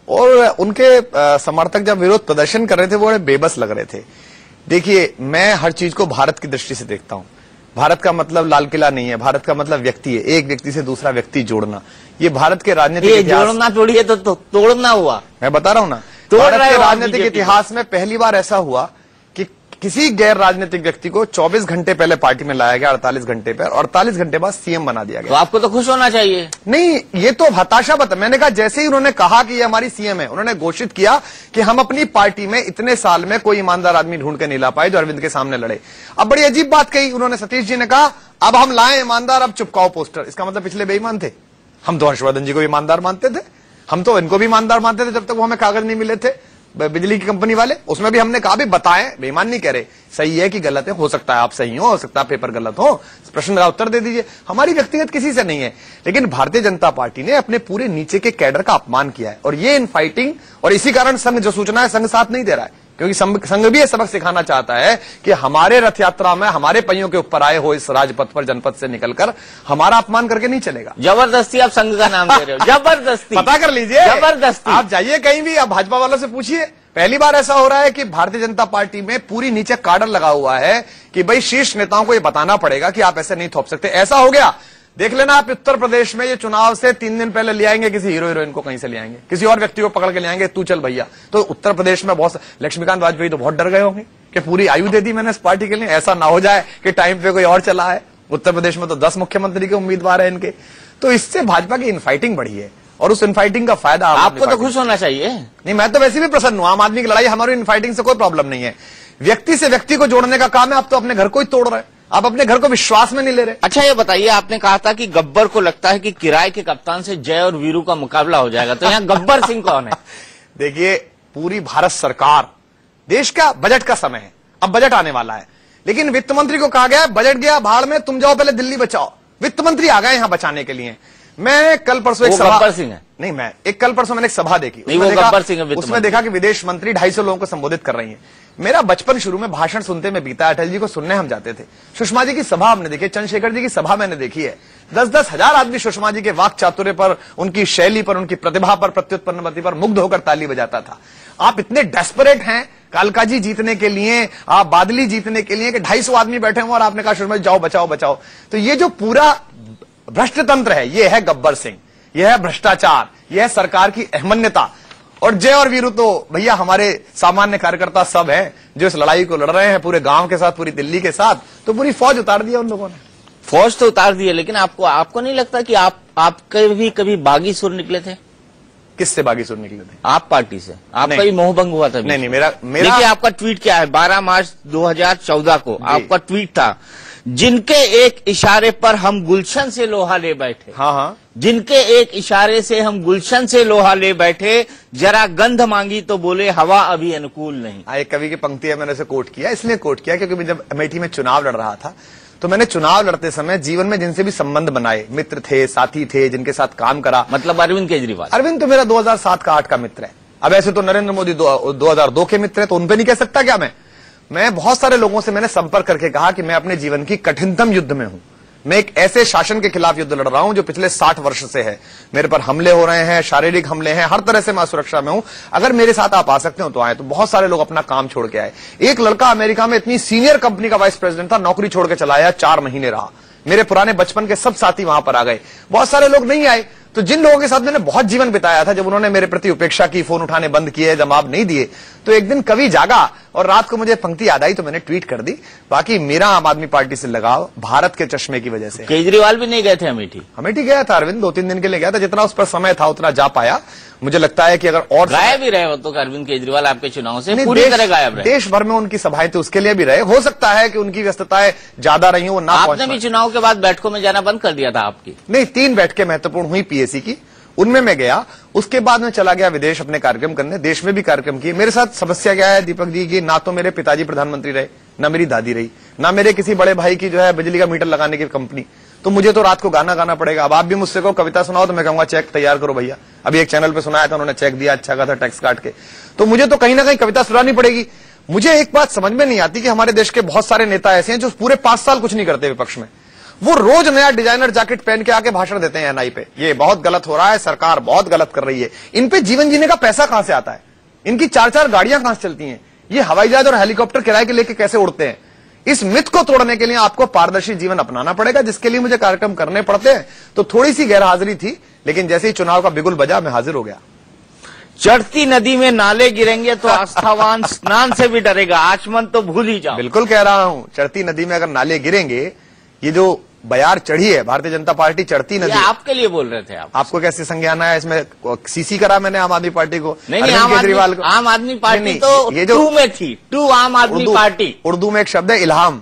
और उनके समर्थक जब विरोध प्रदर्शन कर रहे थे वो बड़े बेबस लग रहे थे। देखिए, मैं हर चीज को भारत की दृष्टि से देखता हूं। भारत का मतलब लाल किला नहीं है, भारत का मतलब व्यक्ति है, एक व्यक्ति से दूसरा व्यक्ति जोड़ना। ये भारत के राजनीतिक इतिहास, जोड़ना थोड़ी है तो तोड़ना हुआ। मैं बता रहा हूं ना, भारत के राजनीतिक इतिहास में पहली बार ऐसा हुआ कि किसी गैर राजनीतिक व्यक्ति को 24 घंटे पहले पार्टी में लाया गया, 48 घंटे पर, और 48 घंटे बाद सीएम बना दिया गया। तो आपको तो खुश होना चाहिए। नहीं, ये तो हताशा बता। मैंने कहा जैसे ही उन्होंने कहा कि ये हमारी सीएम है, उन्होंने घोषित किया कि हम अपनी पार्टी में इतने साल में कोई ईमानदार आदमी ढूंढ के नहीं ला पाए जो अरविंद के सामने लड़े। अब बड़ी अजीब बात कही उन्होंने, सतीश जी ने कहा अब हम लाए ईमानदार, अब चिपकाओ पोस्टर। इसका मतलब पिछले बेईमान थे। हम तो हर्षवर्धन जी को ईमानदार मानते थे, हम तो इनको भी ईमानदार मानते थे जब तक वो हमें कागज नहीं मिले थे बिजली की कंपनी वाले। उसमें भी हमने कहा भी बताएं, बेईमान नहीं कह रहे, सही है कि गलत है, हो सकता है आप सही हो सकता है पेपर गलत हो, प्रश्न का उत्तर दे दीजिए। हमारी व्यक्तिगत किसी से नहीं है, लेकिन भारतीय जनता पार्टी ने अपने पूरे नीचे के कैडर का अपमान किया है और ये इन फाइटिंग, और इसी कारण संघ जो सूचना है संघ साथ नहीं दे रहा है, क्योंकि संघ भी ये सबक सिखाना चाहता है कि हमारे रथ यात्रा में हमारे पहियों के ऊपर आए हो इस राजपथ पर, जनपद से निकलकर हमारा अपमान करके नहीं चलेगा। जबरदस्ती आप संघ का नाम दे रहे हो। जबरदस्ती, पता कर लीजिए, जबरदस्ती। आप जाइए कहीं भी, आप भाजपा वालों से पूछिए। पहली बार ऐसा हो रहा है कि भारतीय जनता पार्टी में पूरी नीचे काडर लगा हुआ है कि भाई शीर्ष नेताओं को ये बताना पड़ेगा कि आप ऐसे नहीं थोप सकते। ऐसा हो गया, देख लेना आप उत्तर प्रदेश में, ये चुनाव से 3 दिन पहले ले आएंगे किसी हीरो हीरोइन को, कहीं से ले आएंगे किसी और व्यक्ति को पकड़ के ले आएंगे, तू चल भैया। तो उत्तर प्रदेश में बहुत, लक्ष्मीकांत वाजपेयी तो बहुत डर गए होंगे कि पूरी आयु दे दी मैंने इस पार्टी के लिए, ऐसा ना हो जाए कि टाइम पे कोई और चला है। उत्तर प्रदेश में तो 10 मुख्यमंत्री के उम्मीदवार है इनके। तो इससे भाजपा की इनफाइटिंग बढ़ी है और उस इनफाइटिंग का फायदा आपको तो खुश होना चाहिए। नहीं, मैं तो वैसे भी प्रसन्न हूं। आम आदमी की लड़ाई, हमारी इनफाइटिंग से कोई प्रॉब्लम नहीं है। व्यक्ति से व्यक्ति को जोड़ने का काम है। आप तो अपने घर को ही तोड़ रहे हैं, आप अपने घर को विश्वास में नहीं ले रहे। अच्छा, ये बताइए, आपने कहा था कि गब्बर को लगता है कि किराए के कप्तान से जय और वीरू का मुकाबला हो जाएगा, तो यहाँ गब्बर सिंह कौन है? देखिए, पूरी भारत सरकार, देश का बजट का समय है, अब बजट आने वाला है, लेकिन वित्त मंत्री को कहा गया बजट गया भाड़ में, तुम जाओ पहले दिल्ली बचाओ। वित्त मंत्री आ गए यहां बचाने के लिए। मैं कल परसों एक सभा, गब्बर सिंह है? नहीं, मैं कल परसों मैंने एक सभा देखी, उसमें देखा कि विदेश मंत्री 250 लोगों को संबोधित कर रही हैं। मेरा बचपन शुरू में भाषण सुनते में बीता, अटल जी को सुनने हम जाते थे। सुषमा जी की सभा हमने देखी, चंद्रशेखर जी की सभा मैंने देखी है। 10-10 हजार आदमी सुषमा जी के वाक चातुर्य पर, उनकी शैली पर, उनकी प्रतिभा पर, प्रत्युत्पन्नमति पर मुग्ध होकर ताली बजाता था। आप इतने डेस्परेट हैं कालका जी जीतने के लिए, आप बादली जीतने के लिए कि 250 आदमी बैठे हुए और आपने कहा सुषमा जी जाओ बचाओ बचाओ। तो ये जो पूरा भ्रष्ट तंत्र है, ये है गब्बर सिंह, यह है भ्रष्टाचार, यह है सरकार की अहमन्यता। और जय और वीरू तो भैया हमारे सामान्य कार्यकर्ता सब हैं जो इस लड़ाई को लड़ रहे हैं पूरे गांव के साथ, पूरी दिल्ली के साथ। तो पूरी फौज उतार दी है उन लोगों ने। फौज तो उतार दी है, लेकिन आपको नहीं लगता कि आपके भी कभी बागी सुर निकले थे? किससे बागी सुर निकले थे? आप पार्टी से आपका भी मोहभंग हुआ था? नहीं, मेरा देखिए, आपका ट्वीट क्या है? 12 मार्च 2014 को आपका ट्वीट था, जिनके एक इशारे पर हम गुलशन से लोहा ले बैठे। हाँ, जिनके एक इशारे से हम गुलशन से लोहा ले बैठे, जरा गंध मांगी तो बोले हवा अभी अनुकूल नहीं। एक कवि की पंक्ति है, मैंने उसे कोट किया, इसलिए कोट किया क्योंकि जब अमेठी में चुनाव लड़ रहा था तो मैंने चुनाव लड़ते समय जीवन में जिनसे भी संबंध बनाए, मित्र थे, साथी थे, जिनके साथ काम करा। मतलब अरविंद केजरीवाल? अरविंद तो मेरा 2007 का 8 का मित्र है। अब ऐसे तो नरेंद्र मोदी 2002 के मित्र है, तो उनपे नहीं कह सकता क्या मैं बहुत सारे लोगों से मैंने संपर्क करके कहा कि मैं अपने जीवन की कठिनतम युद्ध में हूं। मैं एक ऐसे शासन के खिलाफ युद्ध लड़ रहा हूं जो पिछले 60 वर्ष से है। मेरे पर हमले हो रहे हैं, शारीरिक हमले हैं, हर तरह से मैं सुरक्षा में हूं। अगर मेरे साथ आप आ सकते हो तो आए। तो बहुत सारे लोग अपना काम छोड़ के आए। एक लड़का अमेरिका में इतनी सीनियर कंपनी का वाइस प्रेसिडेंट था, नौकरी छोड़ के चला आया, 4 महीने रहा। मेरे पुराने बचपन के सब साथी वहां पर आ गए। बहुत सारे लोग नहीं आए। तो जिन लोगों के साथ मैंने बहुत जीवन बिताया था, जब उन्होंने मेरे प्रति उपेक्षा की, फोन उठाने बंद किए, जवाब नहीं दिए, तो एक दिन कवि जागा और रात को मुझे पंक्ति याद आई तो मैंने ट्वीट कर दी। बाकी मेरा आम आदमी पार्टी से लगाव भारत के चश्मे की वजह से। केजरीवाल भी नहीं गए थे अमेठी? अमेठी गया था अरविंद, 2-3 दिन के लिए गया था। जितना उस पर समय था उतना जा पाया। मुझे लगता है कि अगर और गायब भी रहे हो तो अरविंद केजरीवाल आपके चुनाव से पूरी तरह गायब रहे। देश भर में उनकी सभाएं तो उसके लिए भी रहे। हो सकता है कि उनकी व्यस्तताएं ज्यादा रही, वो ना। आपने भी चुनाव के बाद बैठकों में जाना बंद कर दिया था आपकी? नहीं, 3 बैठकें महत्वपूर्ण हुई पीएसी की। उनमें मैं गया। उसके बाद मैं चला गया विदेश अपने कार्यक्रम करने, देश में भी कार्यक्रम किए। मेरे साथ समस्या क्या है दीपक जी की, ना तो मेरे पिताजी प्रधानमंत्री रहे, ना मेरी दादी रही, ना मेरे किसी बड़े भाई की जो है बिजली का मीटर लगाने की कंपनी। तो मुझे तो रात को गाना गाना पड़ेगा। अब आप भी मुझसे को कविता सुनाओ तो मैं कहूंगा चेक तैयार करो भैया। अभी एक चैनल पे सुनाया था, उन्होंने चेक दिया अच्छा खासा टैक्स काट के। तो मुझे तो कहीं ना कहीं कविता सुनानी पड़ेगी। मुझे एक बात समझ में नहीं आती कि हमारे देश के बहुत सारे नेता ऐसे हैं जो पूरे 5 साल कुछ नहीं करते विपक्ष में, वो रोज नया डिजाइनर जैकेट पहन के आके भाषण देते हैं एनआई पे। ये बहुत गलत हो रहा है, सरकार बहुत गलत कर रही है। इन पे जीवन जीने का पैसा कहां से आता है? इनकी 4-4 गाड़ियां कहां से चलती हैं? ये हवाई जहाज और हेलीकॉप्टर किराए के लेके कैसे उड़ते हैं? इस मिथ को तोड़ने के लिए आपको पारदर्शी जीवन अपनाना पड़ेगा, जिसके लिए मुझे कार्यक्रम करने पड़ते हैं। तो थोड़ी सी गैरहाजिरी थी, लेकिन जैसे ही चुनाव का बिगुल बजा मैं हाजिर हो गया। चढ़ती नदी में नाले गिरेंगे तो आस्थावान स्नान से भी डरेगा, आचमन तो भूल ही जाओ। बिल्कुल कह रहा हूं, चढ़ती नदी में अगर नाले गिरेंगे, ये जो बयार चढ़ी है भारतीय जनता पार्टी चढ़ती नदी, आपके लिए बोल रहे थे आप। आपको कैसे संज्ञान आया? इसमें सीसी करा मैंने आम आदमी पार्टी को, नहीं, केजरीवाल को। आम आदमी पार्टी तो ये जो टू में थी, टू आम आदमी पार्टी। उर्दू में एक शब्द है इल्हाम,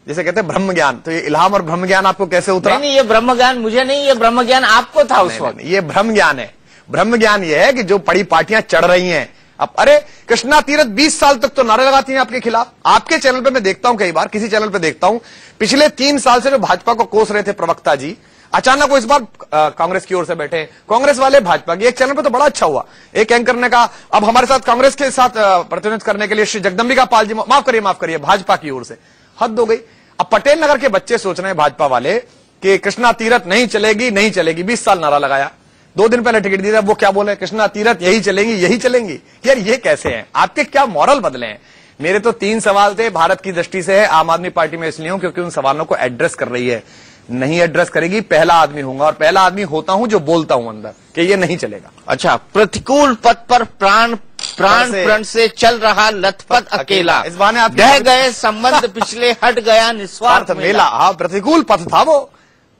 जिसे कहते हैं ब्रह्म ज्ञान। तो ये इल्हाम और ब्रह्म ज्ञान आपको कैसे उतरा? नहीं, ये ब्रह्म ज्ञान मुझे नहीं, ये ब्रह्म ज्ञान आपको था उस वक्त। ये ब्रह्म ज्ञान है। ब्रह्म ज्ञान ये है कि जो बड़ी पार्टियां चढ़ रही हैं अब, अरे कृष्णा तीरथ 20 साल तक तो नारे लगाती हैं आपके खिलाफ। आपके चैनल पे मैं देखता हूं, कई बार किसी चैनल पे देखता हूं, पिछले 3 साल से जो भाजपा को कोस रहे थे प्रवक्ता जी, अचानक वो इस बार कांग्रेस की ओर से बैठे, कांग्रेस वाले भाजपा की। एक चैनल पे तो बड़ा अच्छा हुआ, एक एंकर ने कहा अब हमारे साथ कांग्रेस के साथ प्रतिनिधित्व करने के लिए श्री जगदम्बिका पाल जी, माफ करिए भाजपा की ओर से। हद हो गई। अब पटेल नगर के बच्चे सोच रहे हैं भाजपा वाले कि कृष्णा तीरथ नहीं चलेगी, नहीं चलेगी। 20 साल नारा लगाया, 2 दिन पहले टिकट दिया, वो क्या बोले? कृष्णा तीरथ यही चलेंगी, यही चलेंगी। यार ये कैसे हैं? आपके क्या मॉरल बदले हैं? मेरे तो 3 सवाल थे। भारत की दृष्टि से है, आम आदमी पार्टी में इसलिए हूं क्योंकि उन सवालों को एड्रेस कर रही है। नहीं एड्रेस करेगी, पहला आदमी होऊंगा, और पहला आदमी होता हूं जो बोलता हूं अंदर कि ये नहीं चलेगा। अच्छा, प्रतिकूल पथ पर प्राण प्रण से चल रहा लथपथ अकेला, इस बहाने आप ढह गए संबंध पिछले, हट गया निस्वार्थ मेला। हाँ, प्रतिकूल पथ था वो।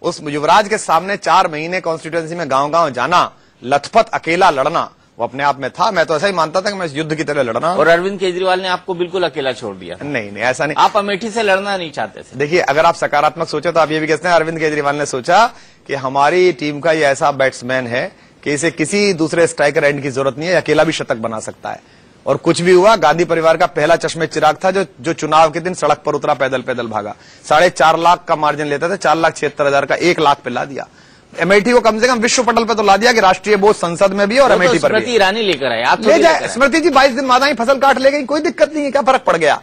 उस युवराज के सामने 4 महीने कॉन्स्टिट्यूएंसी में गांव-गांव जाना, लथपथ अकेला लड़ना, वो अपने आप में था। मैं तो ऐसा ही मानता था कि मैं इस युद्ध की तरह लड़ना। और अरविंद केजरीवाल ने आपको बिल्कुल अकेला छोड़ दिया। नहीं, ऐसा नहीं। आप अमेठी से लड़ना नहीं चाहते थे। देखिए, अगर आप सकारात्मक सोचे तो आप ये भी कहते हैं अरविंद केजरीवाल ने सोचा कि हमारी टीम का ये ऐसा बैट्समैन है कि इसे किसी दूसरे स्ट्राइकर एंड की जरूरत नहीं है, अकेला भी शतक बना सकता है। और कुछ भी हुआ, गांधी परिवार का पहला चश्मे चिराग था जो चुनाव के दिन सड़क पर उतरा, पैदल पैदल भागा। 4.5 लाख का मार्जिन लेते थे, 4,76,000 का 1 लाख पे ला दिया। अमेठी को कम से कम विश्व पटल पे तो ला दिया कि राष्ट्रीय बोझ संसद में भी और अमेठी पर भी। स्मृति ईरानी लेकर आए, आप ले जाए। स्मृति जी 22 दिन मादा ही फसल काट ले गई, कोई दिक्कत नहीं है, क्या फर्क पड़ गया?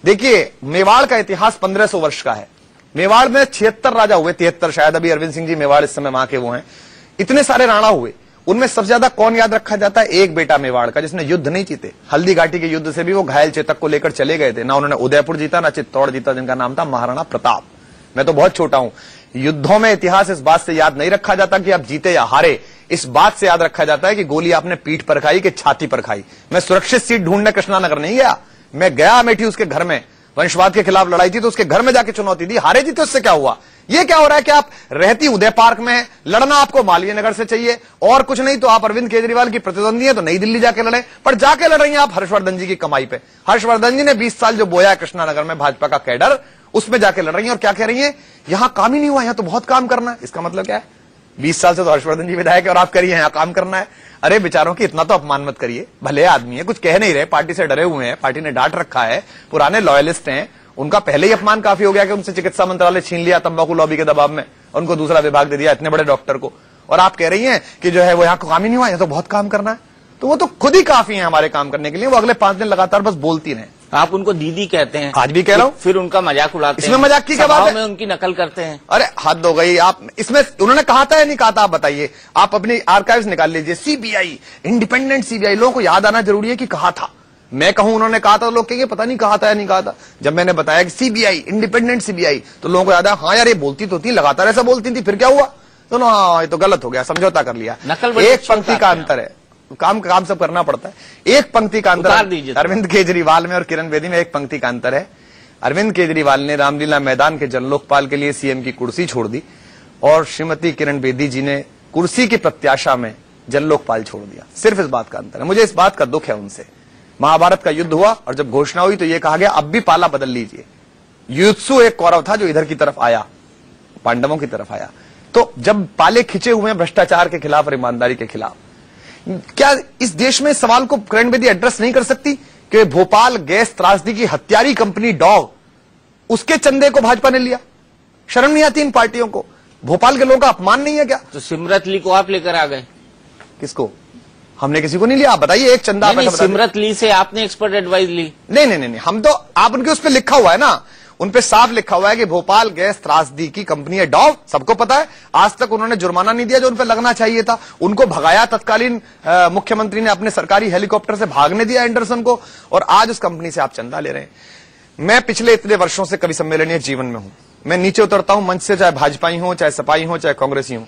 देखिए, मेवाड़ का इतिहास 1500 वर्ष का है। मेवाड़ में 76 राजा हुए, 73 शायद। अभी अरविंद सिंह जी मेवाड़ इस समय वहां के वो हैं। इतने सारे राणा हुए, उनमें सबसे ज्यादा कौन याद रखा जाता है? एक बेटा मेवाड़ का, जिसने युद्ध नहीं जीते। हल्दी घाटी के युद्ध से भी वो घायल चेतक को लेकर चले गए थे। ना उन्होंने उदयपुर जीता, ना चित्तौड़ जीता, जिनका नाम था महाराणा प्रताप। मैं तो बहुत छोटा हूं। युद्धों में इतिहास इस बात से याद नहीं रखा जाता कि आप जीते या हारे, इस बात से याद रखा जाता है कि गोली आपने पीठ पर खाई कि छाती पर खाई। मैं सुरक्षित सीट ढूंढने कृष्णानगर नहीं गया, मैं गया अमेठी, उसके घर में वंशवाद के खिलाफ लड़ाई थी तो उसके घर में जाके चुनौती दी। हारे जीते उससे क्या हुआ? ये क्या हो रहा है कि आप रहती उदय पार्क में है, लड़ना आपको मालवीय नगर से चाहिए और कुछ नहीं, तो आप अरविंद केजरीवाल की प्रतिद्वंदी है तो नई दिल्ली जाके लड़े, पर जाके लड़ रही हैं आप हर्षवर्धन जी की कमाई पे। हर्षवर्धन जी ने 20 साल जो बोया कृष्णानगर में भाजपा का कैडर, उसमें जाके लड़ रही हैं और क्या कह रही हैं? यहां काम ही नहीं हुआ, यहां तो बहुत काम करना है। इसका मतलब क्या है? 20 साल से तो हर्षवर्धन जी विधायक है और आप करिए यहां काम करना है। अरे बेचारों की इतना तो अपमान मत करिए, भले आदमी है, कुछ कह नहीं रहे, पार्टी से डरे हुए हैं, पार्टी ने डांट रखा है, पुराने लॉयलिस्ट हैं, उनका पहले ही अपमान काफी हो गया कि उनसे चिकित्सा मंत्रालय छीन लिया तंबाकू लॉबी के दबाव में, उनको दूसरा विभाग दे दिया इतने बड़े डॉक्टर को, और आप कह रही हैं कि जो है वो यहां काम ही नहीं हुआ, यहां तो बहुत काम करना है। तो वो तो खुद ही काफी है हमारे काम करने के लिए, वो अगले 5 दिन लगातार बस बोलती रहे। आप उनको दीदी कहते हैं, आज भी कह रहा हूं, फिर उनका मजाक उड़ाते हैं। इसमें मजाक की क्या बात है? में उनकी नकल करते हैं। अरे हद हो गई। आप इसमें उन्होंने कहा था या नहीं कहा था? आप बताइए, आप अपनी आर्काइव्स निकाल लीजिए। सीबीआई, इंडिपेंडेंट सीबीआई, लोगों को याद आना जरूरी है कि कहा था। मैं कहूं उन्होंने कहा था, लोग कहेंगे पता नहीं कहा था या नहीं कहा था। जब मैंने बताया कि सीबीआई, इंडिपेंडेंट सीबीआई, तो लोगों को याद है, हाँ यार ये बोलती तो थी, लगातार ऐसा बोलती थी, फिर क्या हुआ? तो ना, हाँ ये तो गलत हो गया, समझौता कर लिया। एक पंक्ति का अंतर है, काम सब करना पड़ता है। एक पंक्ति का अंतर अरविंद केजरीवाल में और किरण बेदी में, एक पंक्ति का अंतर है। अरविंद केजरीवाल ने रामलीला मैदान के जनलोकपाल के लिए सीएम की कुर्सी छोड़ दी और श्रीमती किरण बेदी जी ने कुर्सी की प्रत्याशा में जनलोकपाल छोड़ दिया। सिर्फ इस बात का अंतर है। मुझे इस बात का दुख है उनसे। महाभारत का युद्ध हुआ और जब घोषणा हुई तो यह कहा गया अब भी पाला बदल लीजिए। युत्सु एक कौरव था जो इधर की तरफ आया, पांडवों की तरफ आया, तो जब पाले खिंचे हुए हैं भ्रष्टाचार के खिलाफ और ईमानदारी के खिलाफ, क्या इस देश में इस सवाल को किरण बेदी एड्रेस नहीं कर सकती कि भोपाल गैस त्रासदी की हत्यारी कंपनी डॉग, उसके चंदे को भाजपा ने लिया? शर्म नहीं आती इन पार्टियों को? भोपाल के लोगों का अपमान नहीं है क्या? तो सिमरत ली को आप लेकर आ गए। किसको? हमने किसी को नहीं लिया। आप बताइए एक चंदा। नहीं, सिमरत ली से आपने एक्सपर्ट एडवाइस ली? नहीं, हम तो, आप उनके उस पर लिखा हुआ है ना, उन पे साफ लिखा हुआ है कि भोपाल गैस त्रासदी की कंपनी है डॉव, सबको पता है। आज तक उन्होंने जुर्माना नहीं दिया जो उन पे लगना चाहिए था। उनको भगाया तत्कालीन मुख्यमंत्री ने, अपने सरकारी हेलीकॉप्टर से भागने दिया एंडरसन को, और आज उस कंपनी से आप चंदा ले रहे हैं। मैं पिछले इतने वर्षों से कवि सम्मेलनीय जीवन में हूं। मैं नीचे उतरता हूं मंच से, चाहे भाजपाई हो, चाहे सपाई हो, चाहे कांग्रेसी हो,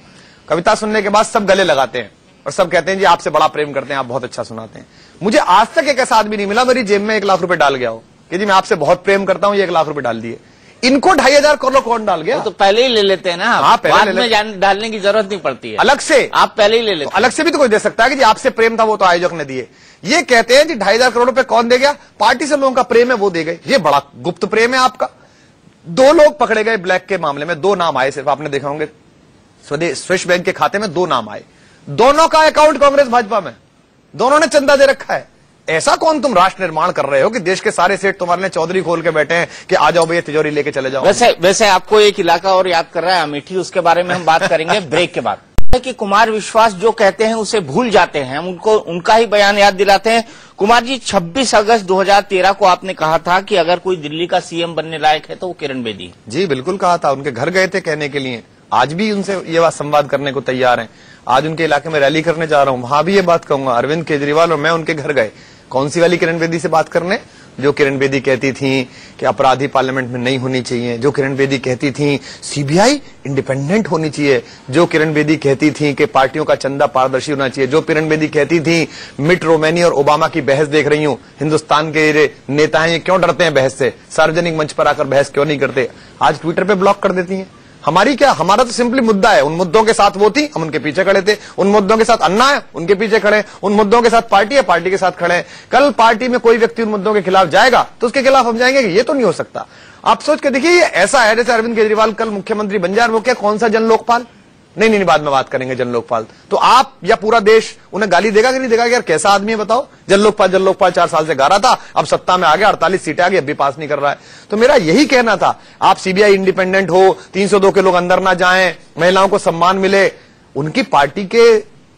कविता सुनने के बाद सब गले लगाते हैं और सब कहते हैं जी आपसे बड़ा प्रेम करते हैं, आप बहुत अच्छा सुनाते हैं। मुझे आज तक एक ऐसा आदमी नहीं मिला मेरी जेब में 1 लाख रुपए डाल गया हो कि जी मैं आपसे बहुत प्रेम करता हूं, ये 1 लाख रुपए डाल दिए। इनको 2,500 करोड़ कौन डाल गया? तो पहले ही ले लेते हैं ना। हाँ, बाद में डालने की जरूरत नहीं पड़ती है। अलग से आप पहले ही ले लेते। अलग से भी तो कोई दे सकता है कि जी आपसे प्रेम था, वो तो आयोजक ने दिए। ये कहते हैं जी 2,500 करोड़ रुपए कौन दे गया? पार्टी से लोगों का प्रेम है वो दे गए। ये बड़ा गुप्त प्रेम है आपका। 2 लोग पकड़े गए ब्लैक के मामले में, 2 नाम आए सिर्फ, आपने देखा होंगे स्विस बैंक के खाते में 2 नाम आए। दोनों का अकाउंट कांग्रेस भाजपा में, दोनों ने चंदा दे रखा है। ऐसा कौन तुम राष्ट्र निर्माण कर रहे हो कि देश के सारे सेठ तुम्हारे लिए चौधरी खोल के बैठे हैं कि आ जाओ भैया तिजोरी लेके चले जाओ? वैसे आपको एक इलाका और याद कर रहा है अमेठी, उसके बारे में हम बात करेंगे ब्रेक के बाद। कि कुमार विश्वास जो कहते हैं उसे भूल जाते हैं, हम उनको उनका ही बयान याद दिलाते हैं। कुमार जी, 26 अगस्त 2013 को आपने कहा था कि अगर कोई दिल्ली का सीएम बनने लायक है तो वो किरण बेदी। जी बिल्कुल कहा था, उनके घर गए थे कहने के लिए। आज भी उनसे ये बात संवाद करने को तैयार हैं। आज उनके इलाके में रैली करने जा रहा हूं, वहां भी ये बात कहूंगा। अरविंद केजरीवाल और मैं उनके घर गए। कौन सी वाली किरण बेदी से बात करने? जो किरण बेदी कहती थी कि अपराधी पार्लियामेंट में नहीं होनी चाहिए, जो किरण बेदी कहती थी सीबीआई इंडिपेंडेंट होनी चाहिए, जो किरण बेदी कहती थी कि पार्टियों का चंदा पारदर्शी होना चाहिए, जो किरण बेदी कहती थी मिट रोमेनी और ओबामा की बहस देख रही हूं, हिंदुस्तान के नेता हैं ये क्यों डरते हैं बहस से, सार्वजनिक मंच पर आकर बहस क्यों नहीं करते, आज ट्विटर पे ब्लॉक कर देती हैं। हमारी क्या, हमारा तो सिंपली मुद्दा है। उन मुद्दों के साथ वो थी, हम उनके पीछे खड़े थे। उन मुद्दों के साथ अन्ना है, उनके पीछे खड़े। उन मुद्दों के साथ पार्टी है, पार्टी के साथ खड़े। कल पार्टी में कोई व्यक्ति उन मुद्दों के खिलाफ जाएगा तो उसके खिलाफ हम जाएंगे कि ये तो नहीं हो सकता। आप सोच के देखिए, ये ऐसा है जैसे अरविंद केजरीवाल कल मुख्यमंत्री बन जाए, वो क्या कौन सा जन लोकपाल? नहीं, बाद में बात करेंगे जन लोकपाल। तो आप या पूरा देश उन्हें गाली देगा कि नहीं देगा? यार कैसा आदमी है बताओ। जन लोकपाल 4 साल से गा रहा था, अब सत्ता में आ गया, 48 सीटें आ गई, अब भी पास नहीं कर रहा है। तो मेरा यही कहना था, आप सीबीआई इंडिपेंडेंट हो, 302 के लोग अंदर ना जाएं, महिलाओं को सम्मान मिले। उनकी पार्टी के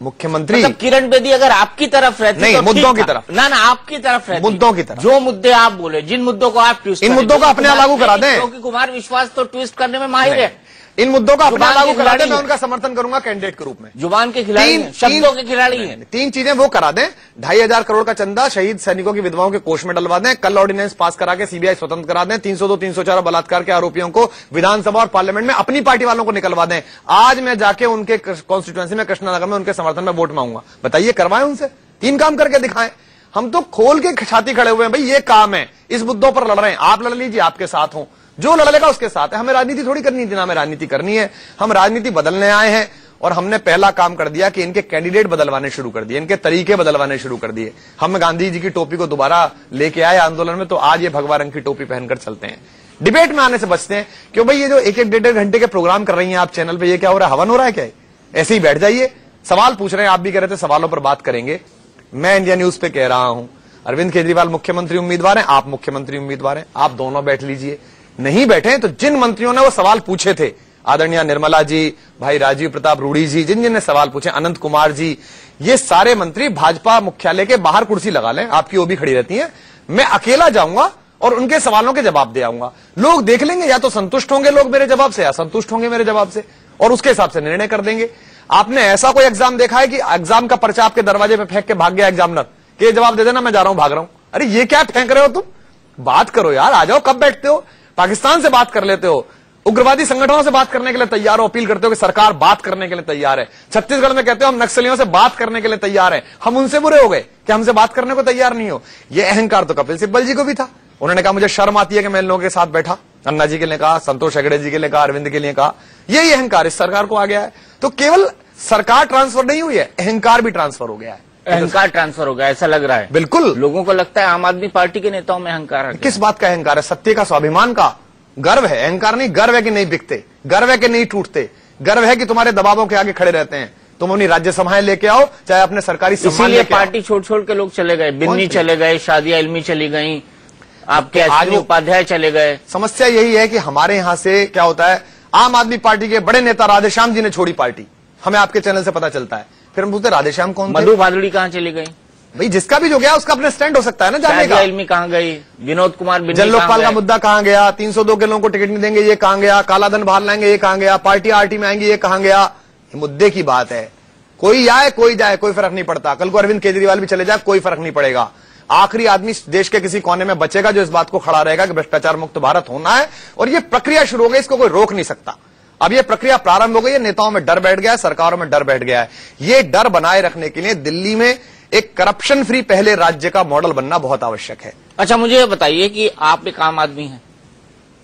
मुख्यमंत्री मतलब किरण बेदी अगर आपकी तरफ रहती नहीं, तो मुद्दों की तरफ ना आपकी तरफ रहती, मुद्दों की तरफ, जो मुद्दे आप बोले, जिन मुद्दों को आप ट्विस्ट, इन मुद्दों को अपने यहाँ लागू करा दें, क्योंकि कुमार विश्वास तो ट्विस्ट करने में माहिर है। इन मुद्दों का अपना लागू करा दें, मैं उनका समर्थन करूंगा कैंडिडेट के रूप में। जुबान के खिलाड़ी हैं, शब्दों के खिलाड़ी हैं। 3 चीजें वो करा दें। 2,500 करोड़ का चंदा शहीद सैनिकों की विधवाओं के कोष में डलवा दें। कल ऑर्डिनेंस पास करा के सीबीआई स्वतंत्र करा दें। 302, 304 बलात्कार के आरोपियों को विधानसभा और पार्लियामेंट में अपनी पार्टी वालों को निकलवा दें। आज मैं जाके उनके कॉन्स्टिट्यूएंसी में कृष्णानगर में उनके समर्थन में वोट मांगूंगा। बताइए, करवाएं उनसे, 3 काम करके दिखाएं। हम तो खोल के छाती खड़े हुए हैं, भाई ये काम है, इस मुद्दों पर लड़ रहे हैं, आप लड़ लीजिए, आपके साथ हो, जो लड़ेगा उसके साथ है। हमें राजनीति थोड़ी करनी थी, ना हमें राजनीति करनी है। हम राजनीति बदलने आए हैं और हमने पहला काम कर दिया कि इनके कैंडिडेट बदलवाने शुरू कर दिए, इनके तरीके बदलवाने शुरू कर दिए। हम गांधी जी की टोपी को दोबारा लेके आए आंदोलन में, तो आज ये भगवा रंग की टोपी पहनकर चलते हैं। डिबेट में आने से बचते हैं। क्यों भाई, ये जो 1-1, 1.5 घंटे के प्रोग्राम कर रही हैं आप चैनल पर, ये क्या हो रहा है? हवन हो रहा है क्या? ऐसे ही बैठ जाइए, सवाल पूछ रहे हैं, आप भी कह रहे थे सवालों पर बात करेंगे। मैं इंडिया न्यूज पे कह रहा हूं, अरविंद केजरीवाल मुख्यमंत्री उम्मीदवार हैं, आप मुख्यमंत्री उम्मीदवार हैं, आप दोनों बैठ लीजिए। नहीं बैठे तो जिन मंत्रियों ने वो सवाल पूछे थे, आदरणीय निर्मला जी, भाई राजीव प्रताप रूडी जी, जिन जिन ने सवाल पूछे, अनंत कुमार जी, ये सारे मंत्री भाजपा मुख्यालय के बाहर कुर्सी लगा लें, आपकी वो भी खड़ी रहती है। मैं अकेला जाऊंगा और उनके सवालों के जवाब दे आऊंगा। लोग देख लेंगे, या तो संतुष्ट होंगे लोग मेरे जवाब से, या संतुष्ट होंगे मेरे जवाब से, और उसके हिसाब से निर्णय कर देंगे। आपने ऐसा कोई एग्जाम देखा है कि एग्जाम का पर्चा आपके दरवाजे पे फेंक के भाग गया एग्जामिनर कि जवाब दे देना, मैं जा रहा हूं, भाग रहा हूं? अरे ये क्या फेंक रहे हो तुम? बात करो यार, आ जाओ। कब बैठते हो? पाकिस्तान से बात कर लेते हो, उग्रवादी संगठनों से बात करने के लिए तैयार हो, अपील करते हो कि सरकार बात करने के लिए तैयार है। छत्तीसगढ़ में कहते हो हम नक्सलियों से बात करने के लिए तैयार हैं। हम उनसे बुरे हो गए कि हमसे बात करने को तैयार नहीं हो? ये अहंकार तो कपिल सिब्बल जी को भी था। उन्होंने कहा मुझे शर्म आती है कि मैं इन लोगों के साथ बैठा। अन्ना जी के लिए कहा, संतोष हेगड़े जी के लिए कहा, अरविंद के लिए कहा। यही अहंकार इस सरकार को आ गया है। तो केवल सरकार ट्रांसफर नहीं हुई है, अहंकार भी ट्रांसफर हो गया है। अहंकार ट्रांसफर हो गया, ऐसा लग रहा है। बिल्कुल, लोगों को लगता है आम आदमी पार्टी के नेताओं में अहंकार है। किस बात का अहंकार है? सत्य का, स्वाभिमान का गर्व है। अहंकार नहीं, गर्व है कि नहीं बिकते, गर्व है कि नहीं टूटते, गर्व है कि तुम्हारे दबावों के आगे खड़े रहते हैं। तुम अपनी राज्यसभाएं लेके आओ, चाहे अपने सरकारी सम्मान लेके आओ। पार्टी छोड़ छोड़ के लोग चले गए, बिन्नी चले गए, शादिया इल्मी चली गई, आपके अश्विनी उपाध्याय चले गए। समस्या यही है कि हमारे यहां से क्या होता है, आम आदमी पार्टी के बड़े नेता राधेश्याम जी ने छोड़ी पार्टी, हमें आपके चैनल से पता चलता है। फिर हम पूछते राधेश्याम कौन थे? मधु भादुड़ी कहाँ चली गई? भाई जिसका भी जो गया उसका अपने स्टैंड हो सकता है ना जाने का। इल्मी कहाँ गई? विनोद कुमार बिन्नी जन लोकपाल का मुद्दा कहाँ गया? 302 के लोगों को टिकट नहीं देंगे, ये कहाँ गया? काला धन बाहर लाएंगे, ये कहाँ गया? पार्टी आरटी में आएंगी, ये कहाँ गया? ये मुद्दे की बात है। कोई आए कोई जाए कोई फर्क नहीं पड़ता। कल को अरविंद केजरीवाल भी चले जाए कोई फर्क नहीं पड़ेगा। आखिरी आदमी देश के किसी कोने में बचेगा जो इस बात को खड़ा रहेगा कि भ्रष्टाचार मुक्त भारत होना है, और ये प्रक्रिया शुरू हो गई, इसको कोई रोक नहीं सकता। अब ये प्रक्रिया प्रारंभ हो गई है, नेताओं में डर बैठ गया है, सरकारों में डर बैठ गया है। ये डर बनाए रखने के लिए दिल्ली में एक करप्शन फ्री पहले राज्य का मॉडल बनना बहुत आवश्यक है। अच्छा, मुझे ये बताइए कि आप एक आम आदमी हैं,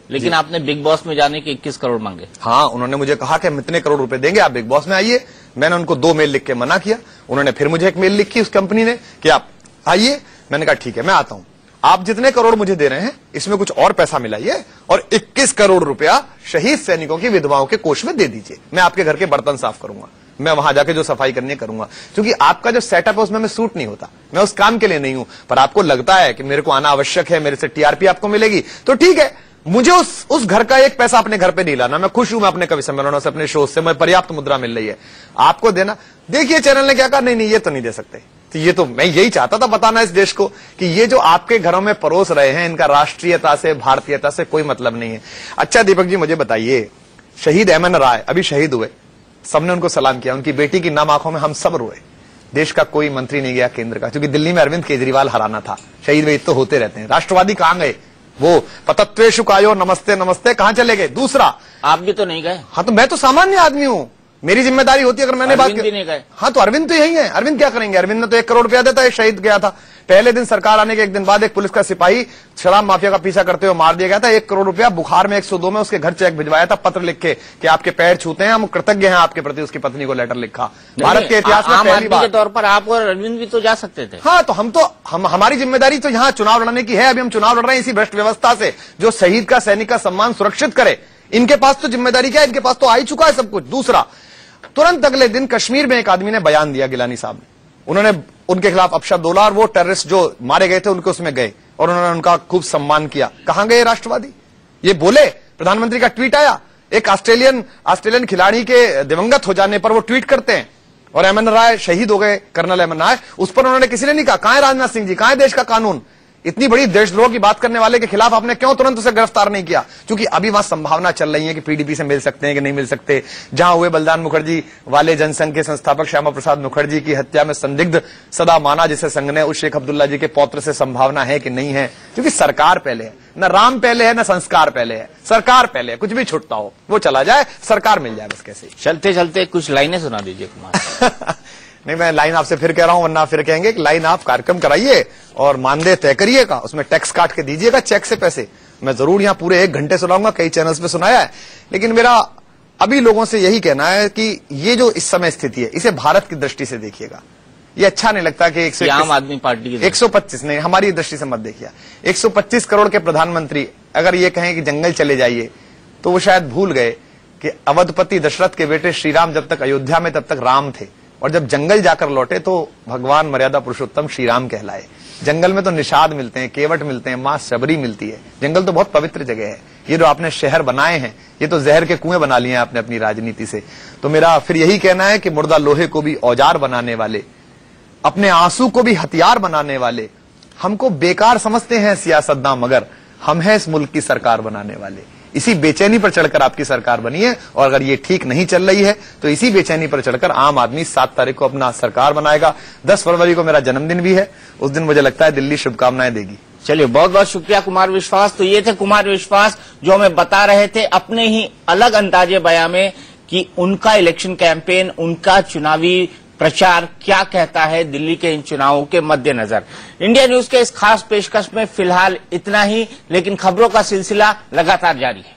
लेकिन आपने बिग बॉस में जाने के 21 करोड़ मांगे। हाँ, उन्होंने मुझे कहा कि हम इतने करोड़ रुपए देंगे, आप बिग बॉस में आइए। मैंने उनको 2 मेल लिख के मना किया। उन्होंने फिर मुझे एक मेल लिखी उस कंपनी ने कि आप आइए। मैंने कहा ठीक है मैं आता हूं, आप जितने करोड़ मुझे दे रहे हैं इसमें कुछ और पैसा मिलाइए और 21 करोड़ रुपया शहीद सैनिकों की विधवाओं के कोष में दे दीजिए। मैं आपके घर के बर्तन साफ करूंगा, मैं वहां जाके जो सफाई करनी है करूंगा, क्योंकि आपका जो सेटअप है उसमें मैं सूट नहीं होता, मैं उस काम के लिए नहीं हूं। पर आपको लगता है कि मेरे को आना आवश्यक है, मेरे से टीआरपी आपको मिलेगी, तो ठीक है। मुझे उस घर का एक पैसा अपने घर पे नहीं लाना। मैं खुश हूं, मैं अपने कवि सम्मेलनों से, अपने शो से मैं पर्याप्त मुद्रा मिल रही है। आपको देना, देखिए चैनल ने क्या कहा, नहीं ये तो नहीं दे सकते। तो ये तो मैं यही चाहता था बताना इस देश को कि ये जो आपके घरों में परोस रहे हैं इनका राष्ट्रीयता से भारतीयता से कोई मतलब नहीं है। अच्छा दीपक जी मुझे बताइए, शहीद एमएन राय अभी शहीद हुए, सबने उनको सलाम किया, उनकी बेटी की नम आंखों में हम सब रोए। देश का कोई मंत्री नहीं गया केंद्र का, क्योंकि दिल्ली में अरविंद केजरीवाल हराना था। शहीद वहीद तो होते रहते हैं। राष्ट्रवादी कहां गए? वो पतत्वेषु कायो नमस्ते नमस्ते कहां चले गए? दूसरा, आप भी तो नहीं गए। हाँ तो मैं तो सामान्य आदमी हूं, मेरी जिम्मेदारी होती है अगर मैंने बात की। नहीं गए। हाँ तो अरविंद तो यही है। अरविंद क्या करेंगे? अरविंद ने तो 1 करोड़ रुपया देता है, शहीद गया था। पहले दिन सरकार आने के 1 दिन बाद एक पुलिस का सिपाही शराब माफिया का पीछा करते हुए मार दिया गया था। 1 करोड़ रुपया बुखार में 102 में उसके घर चेक भिजवाया था, पत्र लिख के कि आपके पैर छूते हैं, हम कृतज्ञ हैं आपके प्रति। उसकी पत्नी को लेटर लिखा। भारत के इतिहास में पहली बार के तौर पर आप और अरविंद भी तो जा सकते थे। हाँ तो हमारी जिम्मेदारी तो यहाँ चुनाव लड़ने की है। अभी हम चुनाव लड़ रहे हैं इसी भ्रष्ट व्यवस्था से जो शहीद का सैनिक का सम्मान सुरक्षित करे। इनके पास तो जिम्मेदारी क्या है? इनके पास तो आ ही चुका है सब कुछ। दूसरा, तुरंत अगले दिन कश्मीर में एक आदमी ने बयान दिया, गिलानी साहब ने। उन्होंने उनके खिलाफ अपशब्द बोला और वो टेररिस्ट जो मारे गए थे उनके उसमें गए और उन्होंने उनका खूब सम्मान किया। कहां गए राष्ट्रवादी? ये बोले, प्रधानमंत्री का ट्वीट आया, एक ऑस्ट्रेलियन खिलाड़ी के दिवंगत हो जाने पर वो ट्वीट करते हैं और एमएन राय शहीद हो गए, कर्नल एमएन राय। उस पर उन्होंने किसी ने नहीं कहा कहां है राजनाथ सिंह जी, कहां है देश का कानून? इतनी बड़ी देशद्रोह की बात करने वाले के खिलाफ आपने क्यों तुरंत उसे गिरफ्तार नहीं किया? क्योंकि अभी वहां संभावना चल रही है कि पीडीपी से मिल सकते हैं कि नहीं मिल सकते। जहां हुए बलिदान मुखर्जी वाले जनसंघ के संस्थापक श्यामा प्रसाद मुखर्जी की हत्या में संदिग्ध सदा माना जिसे संघ ने, उस शेख अब्दुल्ला जी के पौत्र से संभावना है कि नहीं है? क्योंकि सरकार पहले है, न राम पहले है न संस्कार पहले है, सरकार पहले है। कुछ भी छुटता हो वो चला जाए, सरकार मिल जाए बस। कैसे चलते चलते कुछ लाइनें सुना दीजिए कुमार। नहीं, मैं लाइन आपसे फिर कह रहा हूं, वरना फिर कहेंगे कि लाइन आप कार्यक्रम कराइए और मानदेय तय करिएगा, उसमें टैक्स काट के दीजिएगा चेक से पैसे। मैं जरूर यहां पूरे 1 घंटे सुनाऊंगा, कई चैनल्स पे सुनाया है। लेकिन मेरा अभी लोगों से यही कहना है कि ये जो इस समय स्थिति है इसे भारत की दृष्टि से देखिएगा। ये अच्छा नहीं लगता कि आम आदमी पार्टी की 125 नहीं, हमारी दृष्टि से मत देखिए। 125 करोड़ के प्रधानमंत्री अगर ये कहें कि जंगल चले जाइए, तो वो शायद भूल गए कि अवधपति दशरथ के बेटे श्री राम जब तक अयोध्या में तब तक राम थे, और जब जंगल जाकर लौटे तो भगवान मर्यादा पुरुषोत्तम श्री राम कहलाए। जंगल में तो निषाद मिलते हैं, केवट मिलते हैं, मां शबरी मिलती है। जंगल तो बहुत पवित्र जगह है। ये जो आपने शहर बनाए हैं ये तो जहर के कुएं बना लिए हैं आपने अपनी राजनीति से। तो मेरा फिर यही कहना है कि मुर्दा लोहे को भी औजार बनाने वाले, अपने आंसू को भी हथियार बनाने वाले हमको बेकार समझते हैं सियासतदान, मगर हम हैं इस मुल्क की सरकार बनाने वाले। इसी बेचैनी पर चढ़कर आपकी सरकार बनी है, और अगर ये ठीक नहीं चल रही है तो इसी बेचैनी पर चढ़कर आम आदमी 7 तारीख को अपना सरकार बनाएगा। 10 फरवरी को मेरा जन्मदिन भी है, उस दिन मुझे लगता है दिल्ली शुभकामनाएं देगी। चलिए, बहुत बहुत शुक्रिया कुमार विश्वास। तो ये थे कुमार विश्वास जो हमें बता रहे थे अपने ही अलग अंदाजे बयां में कि उनका इलेक्शन कैंपेन, उनका चुनावी प्रचार क्या कहता है दिल्ली के इन चुनावों के मद्देनजर। इंडिया न्यूज के इस खास पेशकश में फिलहाल इतना ही, लेकिन खबरों का सिलसिला लगातार जारी है।